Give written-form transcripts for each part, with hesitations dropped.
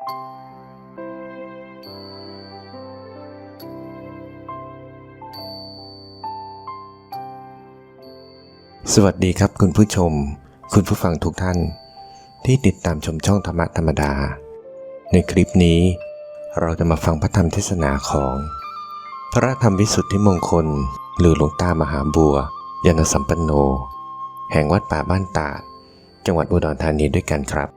สวัสดีครับคุณผู้ชมคุณผู้ฟังทุกท่านที่ติดตามชมช่องธรรมะธรรมดาในคลิปนี้เราจะมาฟังพระธรรมเทศนาของพระธรรมวิสุทธิมงคลหรือหลวงตามหาบัวยานสัมปันโนแห่งวัดป่าบ้านตาดจังหวัดอุดรธานีด้วยกันครับ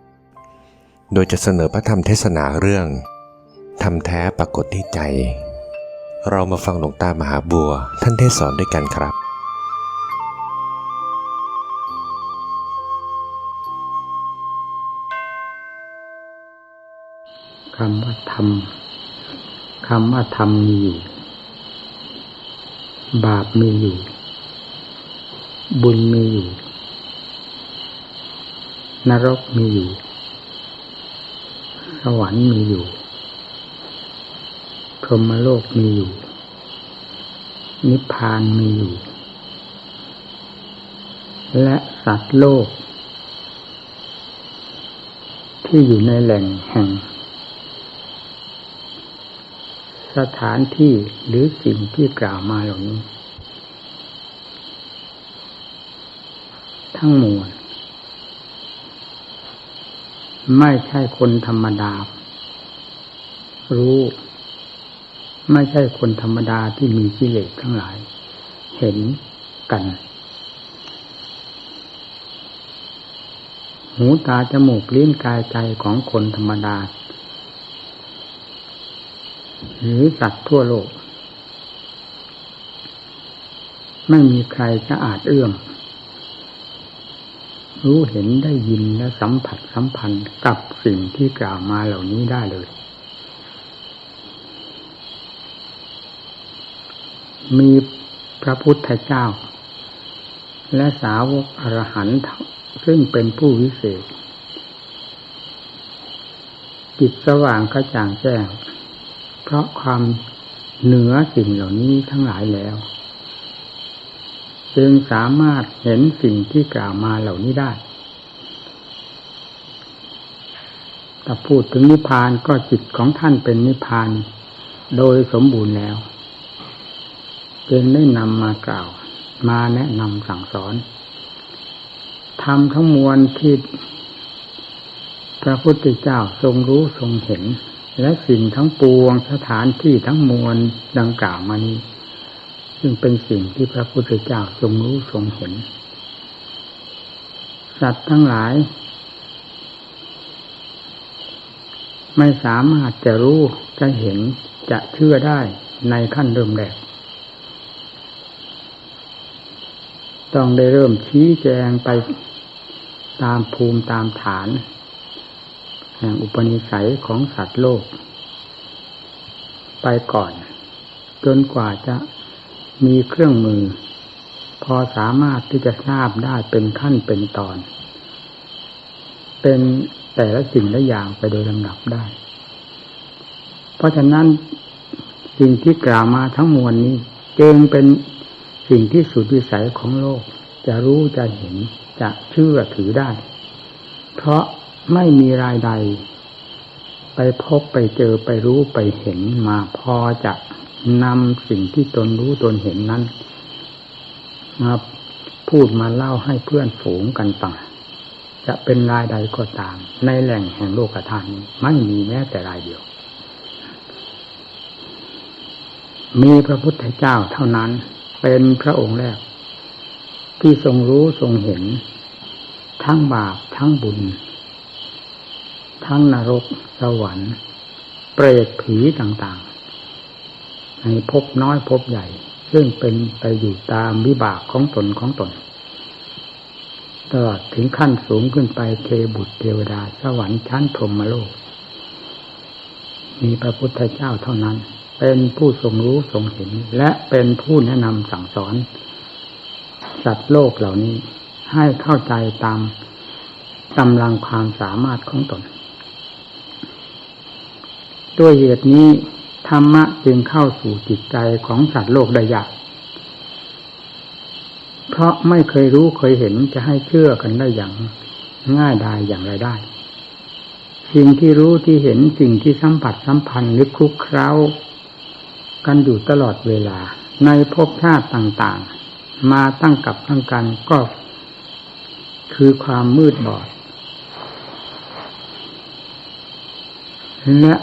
โดยจะเสนอพระธรรมเทศนาเรื่องธรรมแท้ปรากฏที่ใจเรามาฟังหลวงตามหาบัวท่านเทศสอนด้วยกันครับคำว่าธรรมมีอยู่บาปมีอยู่บุญมีอยู่นรกมีอยู่สวรรค์มีอยู่พรหมโลกมีอยู่นิพพานมีอยู่และสัตว์โลกที่อยู่ในแหล่งแห่งสถานที่หรือสิ่งที่กล่าวมาเหล่านี้ทั้งมวลไม่ใช่คนธรรมดารู้ไม่ใช่คนธรรมดาที่มีกิเลสทั้งหลายเห็นกันหูตาจมูกลิ้นกายใจของคนธรรมดาหรือสัตว์ทั่วโลกไม่มีใครจะอาจเอื้อมรู้เห็นได้ยินและสัมผัสสัมพันธ์กับสิ่งที่กล่าวมาเหล่านี้ได้เลยมีพระพุทธเจ้าและสาวกอรหันต์ซึ่งเป็นผู้วิเศษจิตสว่างกระจ่างแจ้งเพราะความเหนือสิ่งเหล่านี้ทั้งหลายแล้วจึงสามารถเห็นสิ่งที่กล่าวมาเหล่านี้ได้ถ้าพูดถึงนิพพานก็จิตของท่านเป็นนิพพานโดยสมบูรณ์แล้วจึงได้นำมากล่าวมาแนะนำสั่งสอนธรรมทั้งมวลที่พระพุทธเจ้าทรงรู้ทรงเห็นและสิ่งทั้งปวงสถานที่ทั้งมวลดังกล่าวมานี้ซึ่งเป็นสิ่งที่พระพุทธเจ้าทรงรู้ทรงเห็นสัตว์ทั้งหลายไม่สามารถจะรู้จะเห็นจะเชื่อได้ในขั้นเริ่มแรกต้องได้เริ่มชี้แจงไปตามภูมิตามฐานแห่งอุปนิสัยของสัตว์โลกไปก่อนจนกว่าจะมีเครื่องมือพอสามารถที่จะทราบได้เป็นขั้นเป็นตอนเป็นแต่ละสิ่งละอย่างไปโดยลำดับได้เพราะฉะนั้นสิ่งที่กล่าวมาทั้งมวลนี้จึงเป็นสิ่งที่สุดวิสัยของโลกจะรู้จะเห็นจะเชื่อถือได้เพราะไม่มีรายใดไปพบไปเจอไปรู้ไปเห็นมาพอจะนำสิ่งที่ตนรู้ตนเห็นนั้นมาพูดมาเล่าให้เพื่อนฝูงกันฟังจะเป็นรายใดก็ตามในแหล่งแห่งโลกธาตุนี้ไม่มีแม้แต่รายเดียวมีพระพุทธเจ้าเท่านั้นเป็นพระองค์แรกที่ทรงรู้ทรงเห็นทั้งบาปทั้งบุญทั้งนรกสวรรค์เปรตผีต่างๆในภพน้อยภพใหญ่ซึ่งเป็นไปอยู่ตามวิบากของตนตลอดถึงขั้นสูงขึ้นไปเทบุตรเทวดาสวรรค์ชั้นพรหมโลกมีพระพุทธเจ้าเท่านั้นเป็นผู้ทรงรู้ทรงเห็นและเป็นผู้แนะนำสั่งสอนสัตว์โลกเหล่านี้ให้เข้าใจตามกำลังความสามารถของตนด้วยเหตุนี้ธรรมะจึงเข้าสู่จิตใจของสัตว์โลกได้ยากเพราะไม่เคยรู้เคยเห็นจะให้เชื่อกันได้อย่างง่ายดายอย่างไรได้ สิ่งที่รู้ที่เห็นสิ่งที่สัมผัสสัมพันธ์หรือคลุกเคล้ากันอยู่ตลอดเวลาในภพชาติต่างๆมาตั้งกับตั้งกันก็คือความมืดบอดและ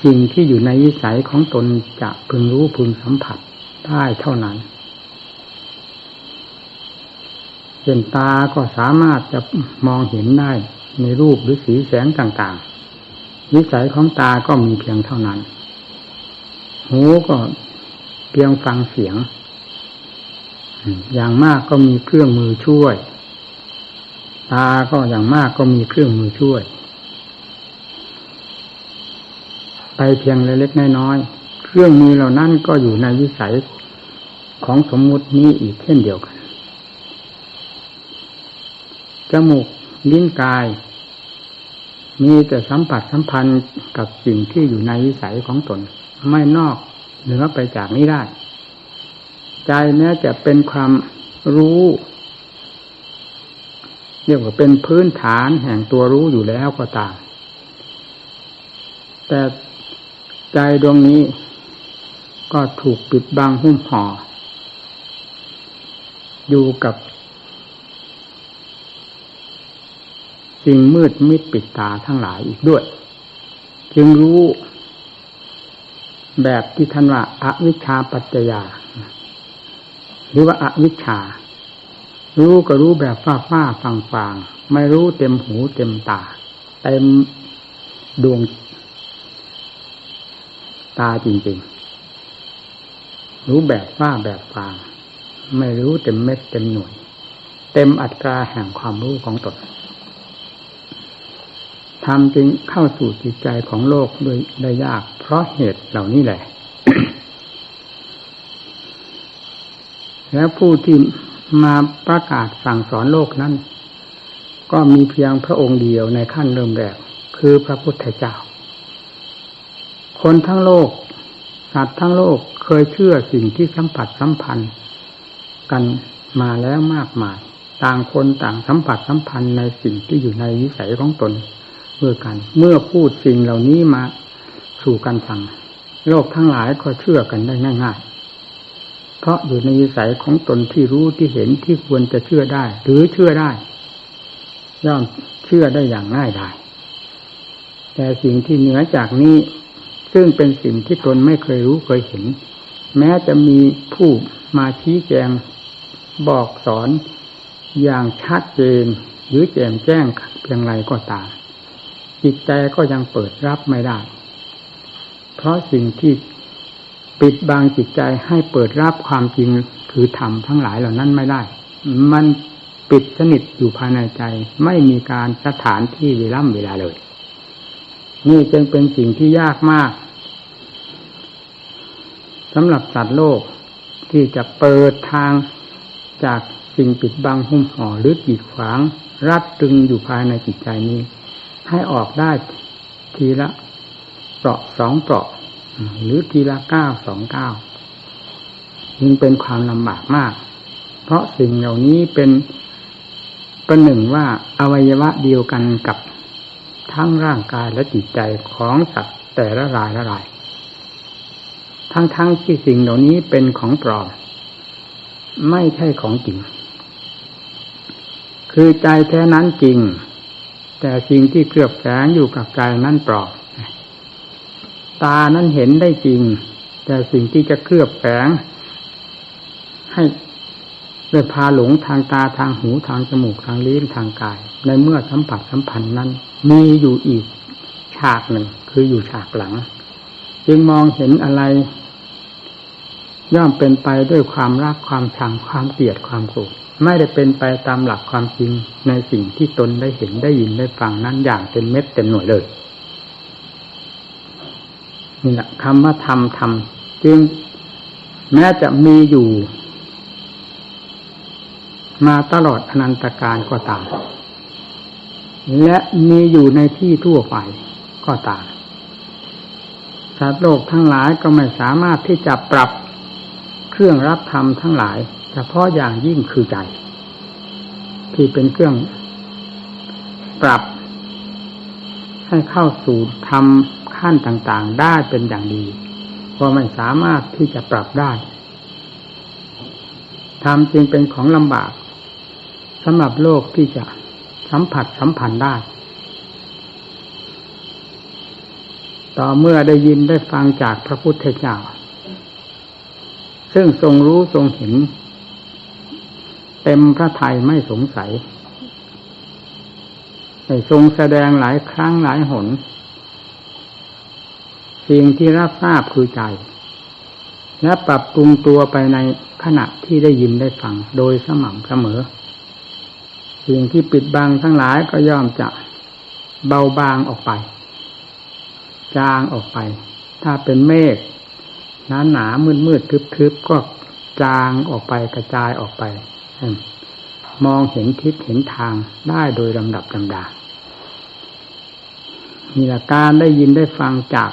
สิ่งที่อยู่ในวิสัยของตนจะพึงรู้พึงสัมผัสได้เท่านั้นเช่นตาก็สามารถจะมองเห็นได้ในรูปหรือสีแสงต่างๆวิสัยของตาก็มีเพียงเท่านั้นหูก็เพียงฟังเสียงอย่างมากก็มีเครื่องมือช่วยตาก็อย่างมากก็มีเครื่องมือช่วยไปเพียงเล็กๆน้อยๆเครื่องมือเหล่านั้นก็อยู่ในวิสัยของสมมุตินี้อีกเช่นเดียวกันจมูกลิ้นกายมีแต่สัมผัสสัมพันธ์กับสิ่งที่อยู่ในวิสัยของตนไม่นอกเหนือไปจากนี้ได้ใจแม้จะเป็นความรู้เรียกว่าเป็นพื้นฐานแห่งตัวรู้อยู่แล้วก็ตามแต่ใจดวงนี้ก็ถูกปิดบังหุ้มห่ออยู่กับสิ่งมืดมิดปิดตาทั้งหลายอีกด้วยจึงรู้แบบที่ท่านว่าอวิชชาปัจจยาหรือว่าอวิชชารู้ก็รู้แบบฟ้าๆฟังๆไม่รู้เต็มหูเต็มตาเต็มดวงตาจริงๆรู้แบบฟ้าแบบฟางไม่รู้เต็มเม็ดเต็มหน่วยเต็มอัตราแห่งความรู้ของตนธรรมจึงเข้าสู่จิตใจของโลกโดยได้ยากเพราะเหตุเหล่านี้แหละ แล้วผู้ที่มาประกาศสั่งสอนโลกนั้นก็มีเพียงพระองค์เดียวในขั้นเริ่มแรกคือพระพุทธเจ้าคนทั้งโลกสัตว์ทั้งโลกเคยเชื่อสิ่งที่สัมผัสสัมพันธ์กันมาแล้วมากมายต่างคนต่างสัมผัสสัมพันธ์ในสิ่งที่อยู่ในวิสัยของตนเมื่อพูดสิ่งเหล่านี้มาสู่กันฟังโลกทั้งหลายก็เชื่อกันได้ง่ายๆเพราะอยู่ในวิสัยของตนที่รู้ที่เห็นที่ควรจะเชื่อได้หรือเชื่อได้ย่อมเชื่อได้อย่างง่ายดายแต่สิ่งที่เหนือจากนี้ซึ่งเป็นสิ่งที่ตนไม่เคยรู้เคยเห็นแม้จะมีผู้มาชี้แจงบอกสอนอย่างชัดเจนหรือแจ่มแจ้งเพียงไรก็ตามจิตใจก็ยังเปิดรับไม่ได้เพราะสิ่งที่ปิดบังจิตใจให้เปิดรับความจริงคือธรรมทั้งหลายเหล่านั้นไม่ได้มันปิดสนิทอยู่ภายในใจไม่มีการสถานที่เวลาเลยนี่จึงเป็นสิ่งที่ยากมากสำหรับสัตว์โลกที่จะเปิดทางจากสิ่งปิดบังหุ้มห่อหรือกีดขวางรัดตึงอยู่ภายในจิตใจนี้ให้ออกได้ทีละเปราะสองเปราะหรือทีละก้าวสองก้าวยิ่งเป็นความลำบากมากเพราะสิ่งเหล่านี้เป็นประหนึ่งว่าอวัยวะเดียวกันกับทั้งร่างกายและจิตใจของสัตว์แต่ละรายทั้งที่สิ่งเหล่านี้เป็นของปลอมไม่ใช่ของจริงคือใจแท้นั้นจริงแต่สิ่งที่เคลือบแฝงอยู่กับใจนั้นปลอมตานั้นเห็นได้จริงแต่สิ่งที่จะเคลือบแฝงให้ได้พาหลงทางตาทางหูทางจมูกทางลิ้นทางกายในเมื่อสัมผัสสัมพันธ์นั้นมีอยู่อีกฉากหนึ่งคืออยู่ฉากหลังจึงมองเห็นอะไรย่อมเป็นไปด้วยความรักความชังความเกลียดความโกรธไม่ได้เป็นไปตามหลักความจริงในสิ่งที่ตนได้เห็นได้ยินได้ฟังนั้นอย่างเต็มเม็ดเต็มหน่วยเลยนี่แหละคำว่าธรรมจึงแม้จะมีอยู่มาตลอดอนันตกาลก็ตามและมีอยู่ในที่ทั่วไปก็ตามสัตว์โลกทั้งหลายก็ไม่สามารถที่จะปรับเครื่องรับธรรมทั้งหลายเฉพาะอย่างยิ่งคือใจที่เป็นเครื่องปรับ ให้เข้าสู่ธรรมขั้นต่างๆได้เป็นอย่างดีเพราะไม่สามารถที่จะปรับได้ธรรมจึงเป็นของลำบากสำหรับโลกที่จะสัมผัสสัมพันธ์ได้ต่อเมื่อได้ยินได้ฟังจากพระพุทธเจ้าซึ่งทรงรู้ทรงเห็นเต็มพระทัยไม่สงสัยได้ทรงแสดงหลายครั้งหลายหนสิ่งที่รับทราบคือใจและปรับปรุงตัวไปในขณะที่ได้ยินได้ฟังโดยสม่ำเสมอสิ่งที่ปิดบังทั้งหลายก็ย่อมจะเบาบางออกไปจางออกไปถ้าเป็นเมฆหนามืดทึบก็จางออกไปกระจายออกไปมองเห็นทิศเห็นทางได้โดยลำดับลำดามีหลักการได้ยินได้ฟังจาก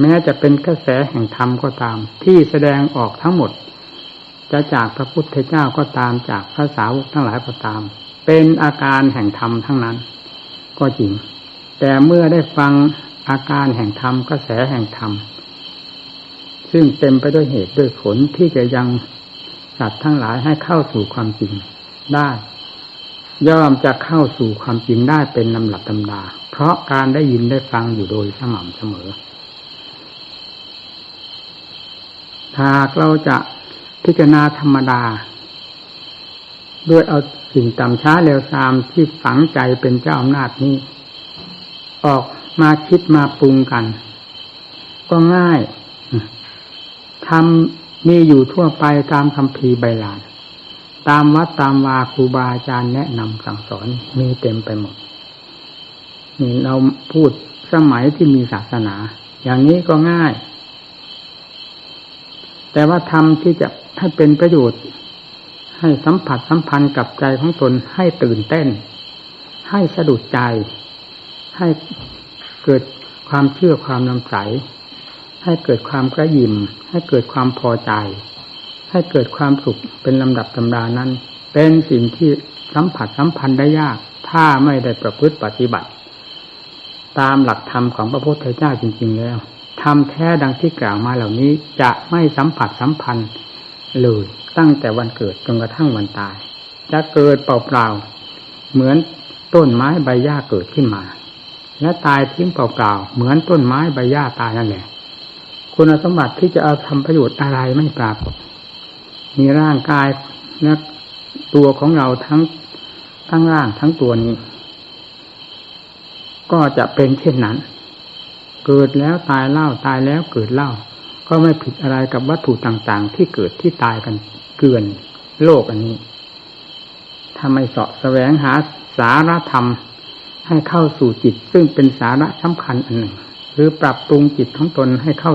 แม้จะเป็นกระแสแห่งธรรมก็ตามที่แสดงออกทั้งหมดจะจากพระพุทธเจ้าก็ตามจากพระสาวกทั้งหลายก็ตามเป็นอาการแห่งธรรมทั้งนั้นก็จริงแต่เมื่อได้ฟังอาการแห่งธรรมกระแสแห่งธรรมซึ่งเต็มไปด้วยเหตุด้วยผลที่จะยังสัตว์ทั้งหลายให้เข้าสู่ความจริงได้ย่อมจะเข้าสู่ความจริงได้เป็นลำดับลำดาเพราะการได้ยินได้ฟังอยู่โดยสม่ำเสมอหากเราจะพิจารณาธรรมดาด้วยเอาสิ่งต่ำช้าเร็วซามที่ฝังใจเป็นเจ้าอำนาจนี้ออกมาคิดมาปรุงกันก็ง่ายทำมีอยู่ทั่วไปตามคัมภีร์ไบลานตามวัดตามวาครูบาอาจารย์แนะนำสั่งสอนมีเต็มไปหมดนี่เราพูดสมัยที่มีศาสนาอย่างนี้ก็ง่ายแต่ว่าธรรมที่จะให้เป็นประโยชน์ให้สัมผัสสัมพันธ์กับใจของตนให้ตื่นเต้นให้สะดุดใจให้เกิดความเชื่อความนำใสให้เกิดความกระยิมให้เกิดความพอใจให้เกิดความสุขเป็นลำดับลำดานั้นเป็นสิ่งที่สัมผัสสัมพันธ์ได้ยากถ้าไม่ได้ประพฤติปฏิบัติตามหลักธรรมของพระพุทธเจ้าจริงๆแล้วธรรมแท้ดังที่กล่าวมาเหล่านี้จะไม่สัมผัสสัมพันธ์เลยตั้งแต่วันเกิดจนกระทั่งวันตายจะเกิดเปล่าๆเหมือนต้นไม้ใบหญ้าเกิดขึ้นมาและตายทิ้งเปล่าๆเหมือนต้นไม้ใบหญ้าตายนั่นแหละคุณสมบัติที่จะเอาทำประโยชน์อะไรไม่ปรากฏมีร่างกายและตัวของเราทั้งร่างทั้งตัวนี้ก็จะเป็นเช่นนั้นเกิดแล้วตายเล่าตายแล้วเกิดเล่าก็ไม่ผิดอะไรกับวัตถุต่างๆที่เกิดที่ตายกันเกลื่อนโลกอันนี้ถ้าไม่เสาะแสวงหาสาระธรรมให้เข้าสู่จิตซึ่งเป็นสาระสำคัญอันหนึ่งหรือปรับปรุงจิตของตนให้เข้า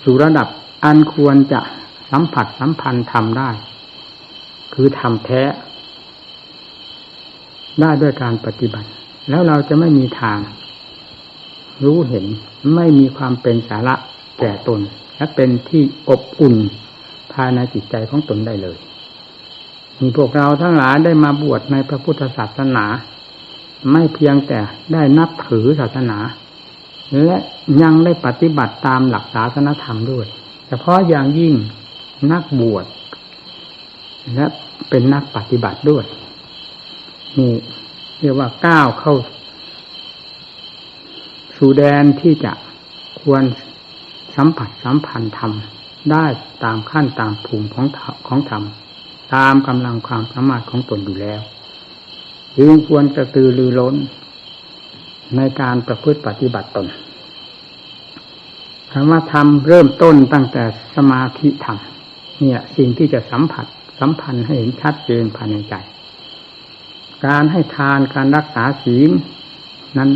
สู่ระดับอันควรจะสัมผัสสัมพันธ์ทำได้คือทำแท้ได้ด้วยการปฏิบัติแล้วเราจะไม่มีทางรู้เห็นไม่มีความเป็นสาระแก่ตนและเป็นที่อบอุ่นภายในจิตใจของตนได้เลยมีพวกเราทั้งหลายได้มาบวชในพระพุทธศาสนาไม่เพียงแต่ได้นับถือศาสนาและยังได้ปฏิบัติตามหลักศาสนธรรมด้วยเฉพาะอย่างยิ่งนักบวชและเป็นนักปฏิบัติด้วยนี่เรียกว่าก้าวเข้าสู่แดนที่จะควรสัมผัสสัมพันธ์ธรรมได้ตามขั้นตามภูมิของธรรมตามกำลังความสามารถของตนอยู่แล้วจึงควรกระตือรือร้นในการประพฤติปฏิบัติตนคำว่าธรรมเริ่มต้นตั้งแต่สมาธิธรรมเนี่ยสิ่งที่จะสัมพันธ์ให้เห็นชัดเจนภายในใจการให้ทานการรักษาศีลนั้น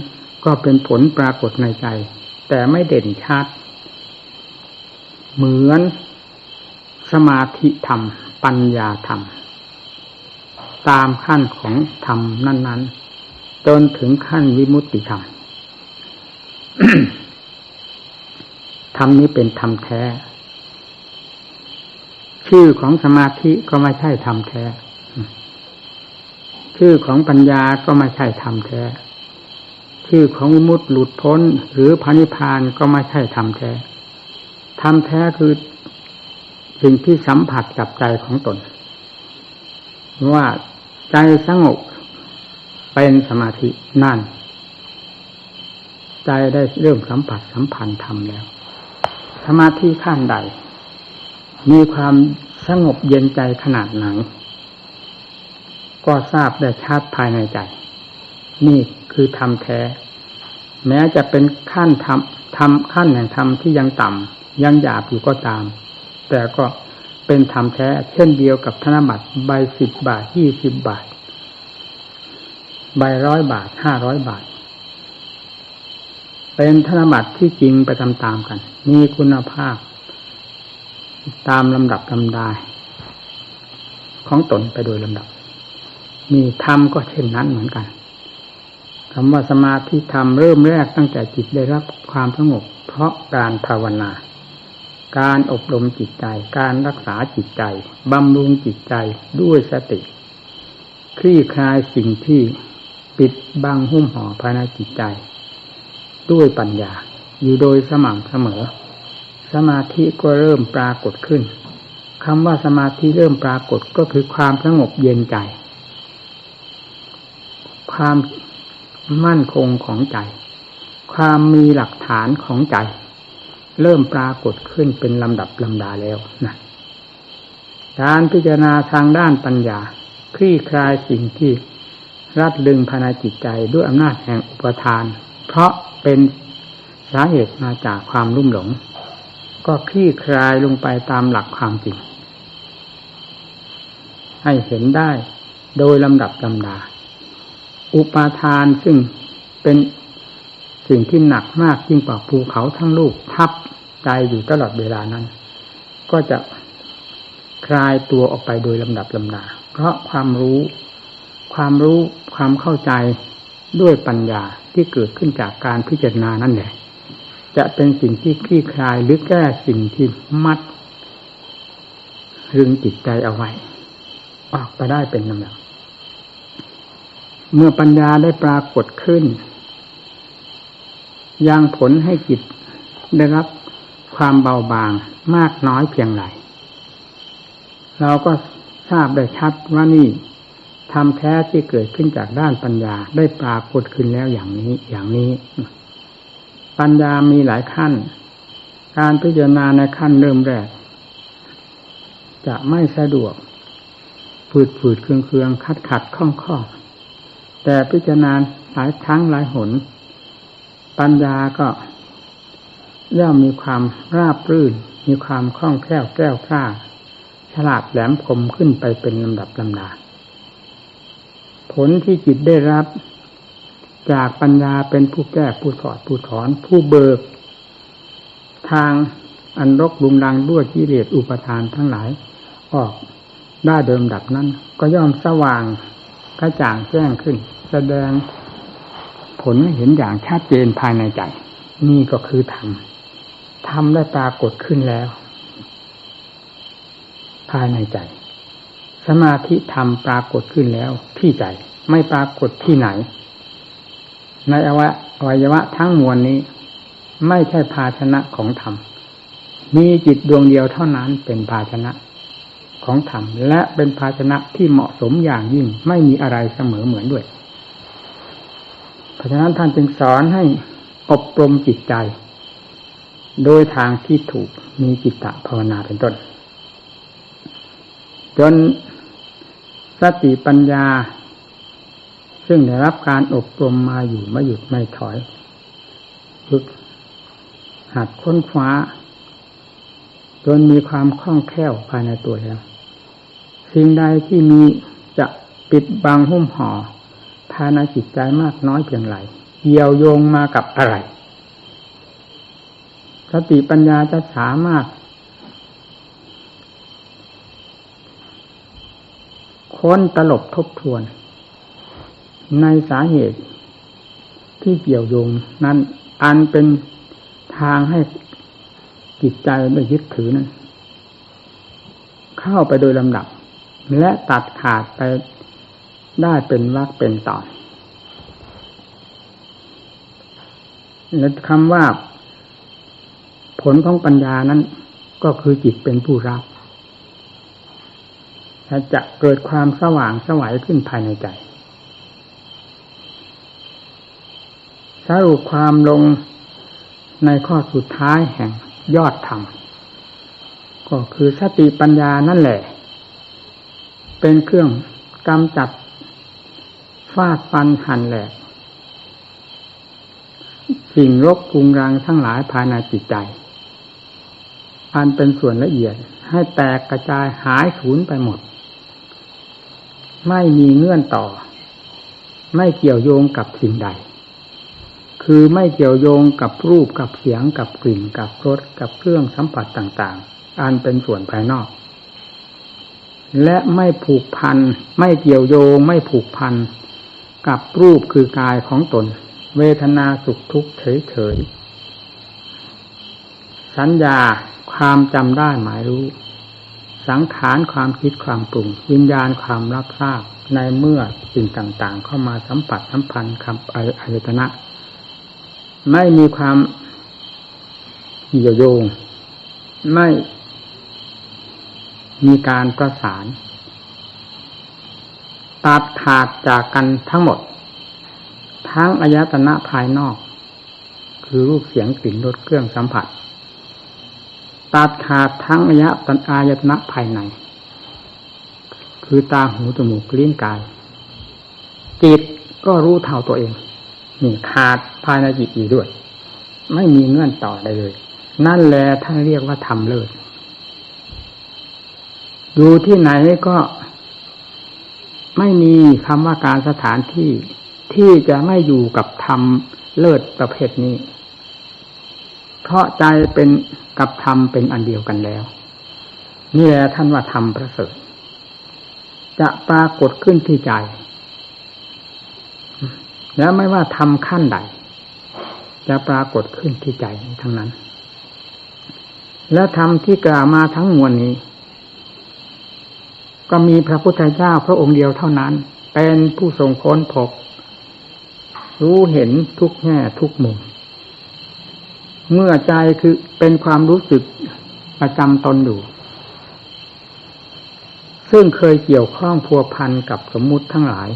ก็เป็นผลปรากฏในใจแต่ไม่เด่นชัดเหมือนสมาธิธรรมปัญญาธรรมตามขั้นของธรรมนั้นๆจนถึงขั้นวิมุตติธรรม ธรรมนี้เป็นธรรมแท้ชื่อของสมาธิก็ไม่ใช่ธรรมแท้ ชื่อของปัญญาก็ไม่ใช่ธรรมแท้ชื่อของวิมุตติหลุดพ้นหรือพระนิพพานก็ไม่ใช่ธรรมแท้ธรรมแท้คือสิ่งที่สัมผัสกับใจของตนว่าใจสงบเป็นสมาธินั่นใจได้เริ่มสัมผัสสัมพันธ์ธรรมแล้วสมาธิขั้นใดมีความสงบเย็นใจขนาดไหนก็ทราบได้ชัดภายในใจนี่คือธรรมแท้แม้จะเป็นขั้นธรรมขั้นแห่งธรรมที่ยังต่ำยังหยาบอยู่ก็ตามแต่ก็เป็นธรรมแท้เช่นเดียวกับธนบัตรใบ10 บาท20 บาทใบ100 บาท500 บาทเป็นธนบัตรที่จริงไปตามๆกันมีคุณภาพตามลำดับลำดาของตนไปโดยลำดับมีธรรมก็เช่นนั้นเหมือนกันคำว่าสมาธิธรรมเริ่มแรกตั้งแต่จิตได้รับความสงบเพราะการภาวนาการอบรมจิตใจการรักษาจิตใจบำรุงจิตใจด้วยสติคลี่คลายสิ่งที่ปิดบังหุ้มห่อภายในจิตใจด้วยปัญญาอยู่โดยสม่ำเสมอสมาธิก็เริ่มปรากฏขึ้นคำว่าสมาธิเริ่มปรากฏก็คือความสงบเย็นใจความมั่นคงของใจความมีหลักฐานของใจเริ่มปรากฏขึ้นเป็นลำดับลำดาแล้วนะการพิจารณาทางด้านปัญญาคลี่คลายสิ่งที่รัดลึงภายในจิตใจด้วยอำนาจแห่งอุปทานเพราะเป็นสาเหตุมาจากความลุ่มหลงก็คลี่คลายลงไปตามหลักความจริงให้เห็นได้โดยลำดับลำดาอุปาทานซึ่งเป็นสิ่งที่หนักมากยิ่งกว่าภูเขาทั้งลูกทับใจอยู่ตลอดเวลานั้นก็จะคลายตัวออกไปโดยลำดับลำดาเพราะความรู้ความเข้าใจด้วยปัญญาที่เกิดขึ้นจากการพิจารณานั่นแหละจะเป็นสิ่งที่คลี่คลายหรือแก้สิ่งที่มัดรึงจิตใจเอาไว้ออกไปได้เป็นลำดับเมื่อปัญญาได้ปรากฏขึ้นยังผลให้จิตได้รับความเบาบางมากน้อยเพียงไรเราก็ทราบได้ชัดว่านี่ธรรมแท้ที่เกิดขึ้นจากด้านปัญญาได้ปรากฏขึ้นแล้วอย่างนี้ปัญญามีหลายขั้นการพิจารณาในขั้นเริ่มแรกจะไม่สะดวกฝืดเคืองขัดข้องแต่พิจารณาหลายครั้งหลายหนปัญญาก็ย่อมมีความราบรื่นมีความคล่องแคล่วแกล้วกล้าฉลาดแหลมคมขึ้นไปเป็นลำดับลำดาผลที่จิตได้รับจากปัญญาเป็นผู้แก้ผู้ถอดผู้ถอนผู้เบิกทางอันรกรุงรังด้วยกิเลสอุปทานทั้งหลายออกได้โดยลำดับนั้นก็ย่อมสว่างกระจ่างแจ้งขึ้นแสดงผลให้เห็นอย่างชัดเจนภายในใจนี่ก็คือธรรมได้ปรากฏขึ้นแล้วภายในใจสมาธิธรรมปรากฏขึ้นแล้วที่ใจไม่ปรากฏที่ไหนในอวัยวะทั้งมวลนี้ไม่ใช่ภาชนะของธรรมมีจิตดวงเดียวเท่านั้นเป็นภาชนะของธรรมและเป็นภาชนะที่เหมาะสมอย่างยิ่งไม่มีอะไรเสมอเหมือนด้วยเพราะฉะนั้นท่านจึงสอนให้อบรมจิตใจโดยทางที่ถูกมีจิตตภาวนาเป็นต้นจนสติปัญญาซึ่งได้รับการอบรมมาอยู่ไม่หยุดไม่ถอยฝึกหัดค้นคว้าจนมีความคล่องแคล่วภายในตัวแล้วสิ่งใดที่มีจะปิดบังหุ้มห่อภายในจิตใจมากน้อยเพียงไรเกี่ยวโยงมากับอะไรสติปัญญาจะสามารถค้นตลบทบทวนในสาเหตุที่เกี่ยวโยงนั้นอันเป็นทางให้จิตใจไม่ยึดถือนั้นเข้าไปโดยลำดับและตัดขาดไป ได้เป็นวรรคเป็นตอนและคำว่าผลของปัญญานั้นก็คือจิตเป็นผู้รับจะเกิดความสว่างไสวขึ้นภายในใจสรุปความลงในข้อสุดท้ายแห่งยอดธรรมก็คือสติปัญญานั่นแหละเป็นเครื่องกำจัดฟาดฟันหั่นแหลกสิ่งรบกรุงรังทั้งหลายภายในจิตใจอันเป็นส่วนละเอียดให้แตกกระจายหายสูญไปหมดไม่มีเงื่อนต่อไม่เกี่ยวโยงกับสิ่งใดคือไม่เกี่ยวโยงกับรูปกับเสียงกับกลิ่นกับรสกับเครื่องสัมผัสต่างๆอันเป็นส่วนภายนอกและไม่ผูกพันไม่เกี่ยวโยงไม่ผูกพันกับรูปคือกายของตนเวทนาสุขทุกข์เฉยๆสัญญาความจำได้หมายรู้สังขารความคิดความปรุงวิญญาณความรับทราบในเมื่อสิ่งต่างๆเข้ามาสัมผัสสัมพันธ์กับอายตนะไม่มีความเกี่ยวโยงไม่มีการประสานตัดขาดจากกันทั้งหมดทั้งอายตนะภายนอกคือรูปเสียงกลิ่นรสเครื่องสัมผัสตัดขาดทั้งอายตนะภายในคือตาหูจมูกลิ้นกายจิตก็รู้เท่าตัวเองนี่ขาดภายในจิตอีกด้วยไม่มีเงื่อนต่อใดเลยนั่นแหละท่านเรียกว่าธรรมเลิศอยู่ที่ไหนก็ไม่มีคำว่าการสถานที่ที่จะไม่อยู่กับธรรมเลิศประเภทนี้เพราะใจเป็นกับธรรมเป็นอันเดียวกันแล้วนี่แหละท่านว่าธรรมประเสริฐจะปรากฏขึ้นที่ใจแล้วไม่ว่าธรรมขั้นใดจะปรากฏขึ้นที่ใจทั้งนั้นและธรรมที่กล่าวมาทั้งมวลนี้ก็มีพระพุทธเจ้าพระองค์เดียวเท่านั้นเป็นผู้ทรงค้นพบรู้เห็นทุกแง่ทุกมุมเมื่อใจคือเป็นความรู้สึกประจำตนอยู่ซึ่งเคยเกี่ยวข้องพัวพันกับสมมุติทั้งหลาย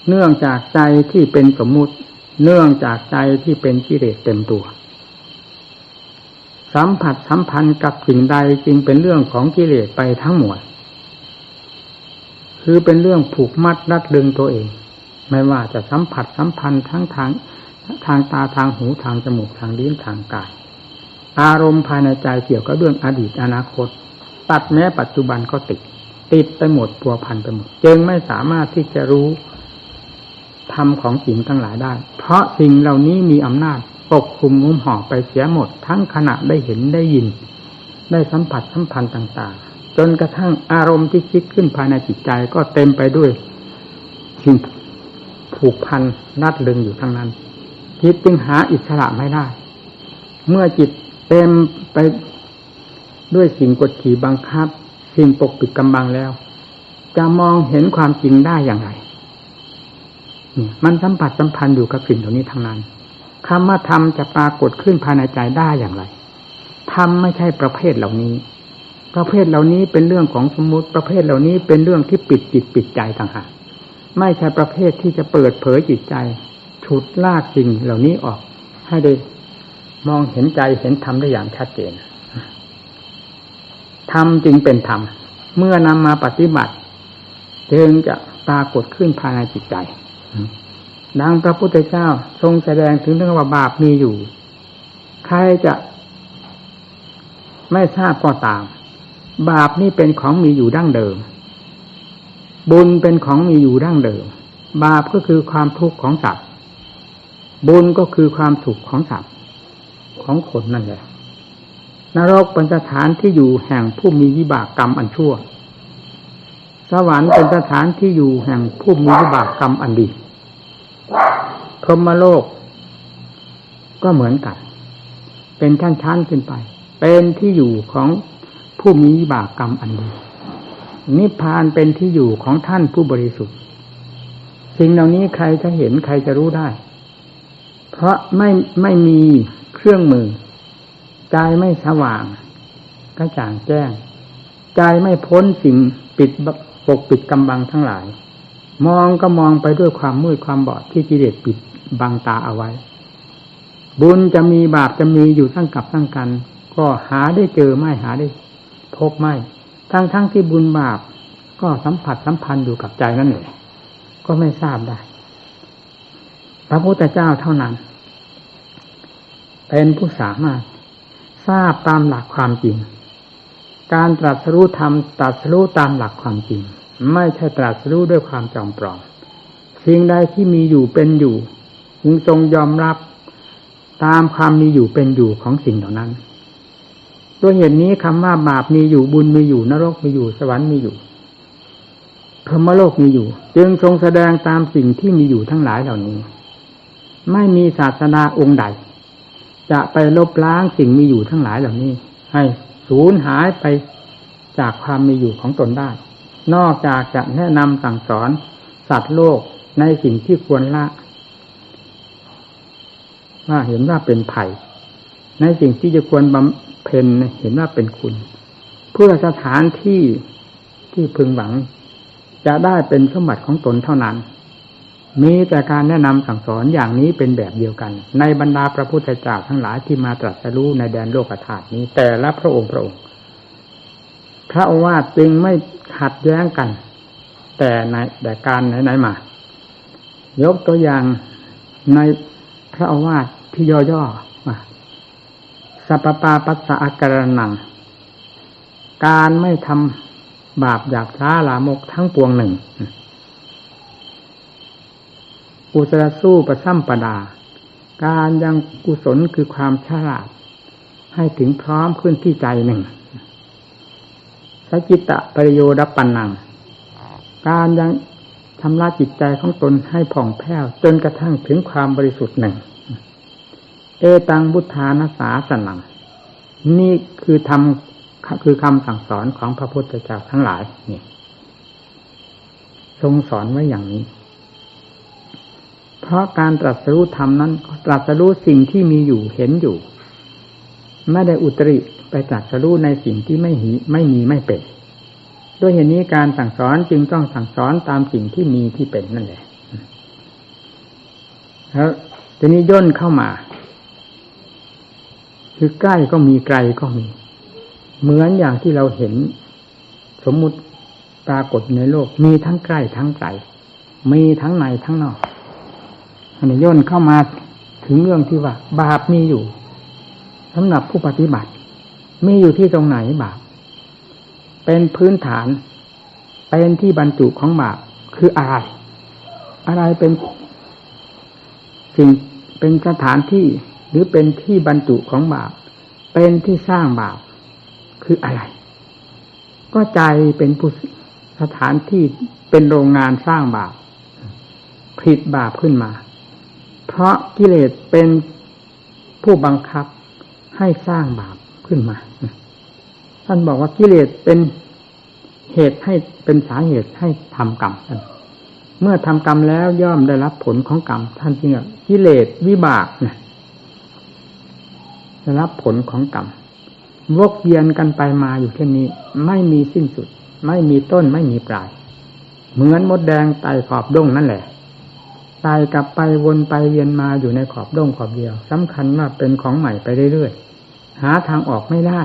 เนื่องจากใจที่เป็นสมมุติเนื่องจากใจที่เป็นกิเลสเต็มตัวสัมผัสสัมพันธ์กับสิ่งใดจึงเป็นเรื่องของกิเลสไปทั้งหมดคือเป็นเรื่องผูกมัดรัดดึงตัวเองไม่ว่าจะสัมผัสสัมพันธ์ทั้งทางตาทางหูทางจมูกทางลิ้นทางกายอารมณ์ภายในใจเกี่ยวกับเรื่องอดีตอนาคตตัดแม้ปัจจุบันก็ติดไปหมดพัวพันไปหมดจึงไม่สามารถที่จะรู้ธรรมของสิ่งทั้งหลายได้เพราะสิ่งเหล่านี้มีอำนาจปกคลุมหุ้มห่อไปเสียหมดทั้งขณะได้เห็นได้ยินได้สัมผัสสัมพันธ์ต่างๆจนกระทั่งอารมณ์ที่คิดขึ้นภายในจิตใจก็เต็มไปด้วยสิ่งผูกพันรัดลึงอยู่ทั้งนั้นจิตจึงหาอิสระไม่ได้เมื่อจิตเต็มไปด้วยสิ่งกดขี่บังคับสิ่งปกปิดกำบังแล้วจะมองเห็นความจริงได้อย่างไรมันสัมผัสสัมพันธ์อยู่กับสิ่งเหล่านี้ทั้งนั้นคำว่าธรรมจะปรากฏขึ้นภายในใจได้อย่างไรธรรมไม่ใช่ประเภทเหล่านี้ประเภทเหล่านี้เป็นเรื่องของสมมุติประเภทเหล่านี้เป็นเรื่องที่ปิดจิตปิดใจต่างหากไม่ใช่ประเภทที่จะเปิดเผยจิตใจฉุดลากสิ่งเหล่านี้ออกให้ได้มองเห็นใจเห็นธรรมได้อย่างชัดเจนธรรมจึงเป็นธรรมเมื่อนำมาปฏิบัติจึงจะปรากฏขึ้นภายในจิตใจดังพระพุทธเจ้าทรงแสดงถึงเรื่องว่าบาปมีอยู่ใครจะไม่ทราบก็ตามบาปนี่เป็นของมีอยู่ดั้งเดิมบุญเป็นของมีอยู่ดั้งเดิมบาปก็คือความทุกข์ของสัตว์บุญก็คือความสุขของสัตว์ของคนนั่นแหละนรกเป็นสถานที่อยู่แห่งผู้มีวิบากกรรมอันชั่วสวรรค์เป็นสถานที่อยู่แห่งผู้มีวิบากกรรมอันดีพรหมโลกก็เหมือนกันเป็นชั้นๆขึ้นไปเป็นที่อยู่ของผู้มีวิบากกรรมอันดี นิพพานเป็นที่อยู่ของท่านผู้บริสุทธิ์สิ่งเหล่านี้ใครจะเห็นใครจะรู้ได้เพราะไม่มีเครื่องมือใจไม่สว่างกระจ่างแจ้งใจไม่พ้นสิ่งปกปิดกำบังทั้งหลายมองก็มองไปด้วยความมืดความบอดที่กิเลสปิดบังตาเอาไว้บุญจะมีบาปจะมีอยู่ทั้งกับทั้งกันก็หาได้เจอไม่หาได้พบไม่ทั้งที่บุญบาปก็สัมผัสสัมพันธ์อยู่กับใจนั่นแหละก็ไม่ทราบได้พระพุทธเจ้าเท่านั้นเป็นผู้สามารถทราบตามหลักความจริงการตรัสรู้ธรรมตรัสรู้ตามหลักความจริงไม่ใช่ตรัสรู้ด้วยความจอมปลอมสิ่งใดที่มีอยู่เป็นอยู่จึงทรงยอมรับตามความมีอยู่เป็นอยู่ของสิ่งเหล่านั้นด้วยเหตุนี้คำว่าบาปมีอยู่บุญมีอยู่นรกมีอยู่สวรรค์มีอยู่พรหมโลกมีอยู่จึงทรงแสดงตามสิ่งที่มีอยู่ทั้งหลายเหล่านี้ไม่มีศาสนาองค์ใดจะไปลบล้างสิ่งมีอยู่ทั้งหลายเหล่านี้ให้สูญหายไปจากความมีอยู่ของตนได้นอกจากจะแนะนำสั่งสอนสัตว์โลกในสิ่งที่ควรละว่าเห็นว่าเป็นภัยในสิ่งที่จะควรบำเพ็ญเห็นว่าเป็นคุณเพื่อสถานที่พึงหวังจะได้เป็นสมบัติของตนเท่านั้นมีแต่การแนะนำสั่งสอนอย่างนี้เป็นแบบเดียวกันในบรรดาพระพุทธเจ้าทั้งหลายที่มาตรัสรู้ในแดนโลกธาตุนี้แต่ละพระองค์พระโอวาทจึงไม่ขัดแย้งกันแต่การไหนมายกตัวอย่างในพระโอวาทที่ย่อๆว่าสัพพปาปัสสะอาการนังการไม่ทำบาปหยาบช้าลามกทั้งปวงหนึ่งกุศลสู้ประสัมปดาการยังกุศลคือความฉลาดให้ถึงพร้อมขึ้นที่ใจหนึ่งสัจจิตะปริโยดปันนังการยังชำระจิตใจของตนให้ผ่องแผ้วจนกระทั่งถึงความบริสุทธิ์หนึ่งเอตังบุทธานาสาสนังนี่คือคำสั่งสอนของพระพุทธเจ้าทั้งหลายนี่ทรงสอนไว้อย่างนี้เพราะการตรัสรู้ธรรมนั้นตรัสรู้สิ่งที่มีอยู่เห็นอยู่ไม่ได้อุตริไปตรัสรู้ในสิ่งที่ไม่มีไม่เป็นด้วยเหตุนี้การสั่งสอนจึงต้องสั่งสอนตามสิ่งที่มีที่เป็นนั่นแหละแล้วทีนี้ย่นเข้ามาคือใกล้ก็มีไกลก็มีเหมือนอย่างที่เราเห็นสมมุติปรากฏในโลกมีทั้งใกล้ทั้งไกลมีทั้งในทั้งนอกอันนี้ย่นเข้ามาถึงเรื่องที่ว่าบาปมีอยู่สำหรับผู้ปฏิบัติมีอยู่ที่ตรงไหนบาปเป็นพื้นฐานเป็นที่บรรจุของบาปคืออะไรเป็นสิ่งเป็นสถานที่หรือเป็นที่บรรจุของบาปเป็นที่สร้างบาปคืออะไรก็ใจเป็นผู้สถานที่เป็นโรงงานสร้างบาปผลิตบาปขึ้นมาเพราะกิเลสเป็นผู้บังคับให้สร้างบาปขึ้นมาท่านบอกว่ากิเลสเป็นเหตุให้เป็นสาเหตุให้ทำกรรมเมื่อทำกรรมแล้วย่อมได้รับผลของกรรมท่านจึงกิเลสวิบากได้รับผลของกรรมวกเวียนกันไปมาอยู่เช่นนี้ไม่มีสิ้นสุดไม่มีต้นไม่มีปลายเหมือนมดแดงไต่ขอบด้งนั่นแหละไต่กลับไปวนไปเวียนมาอยู่ในขอบด้งขอบเดียวสำคัญว่าเป็นของใหม่ไปเรื่อยๆหาทางออกไม่ได้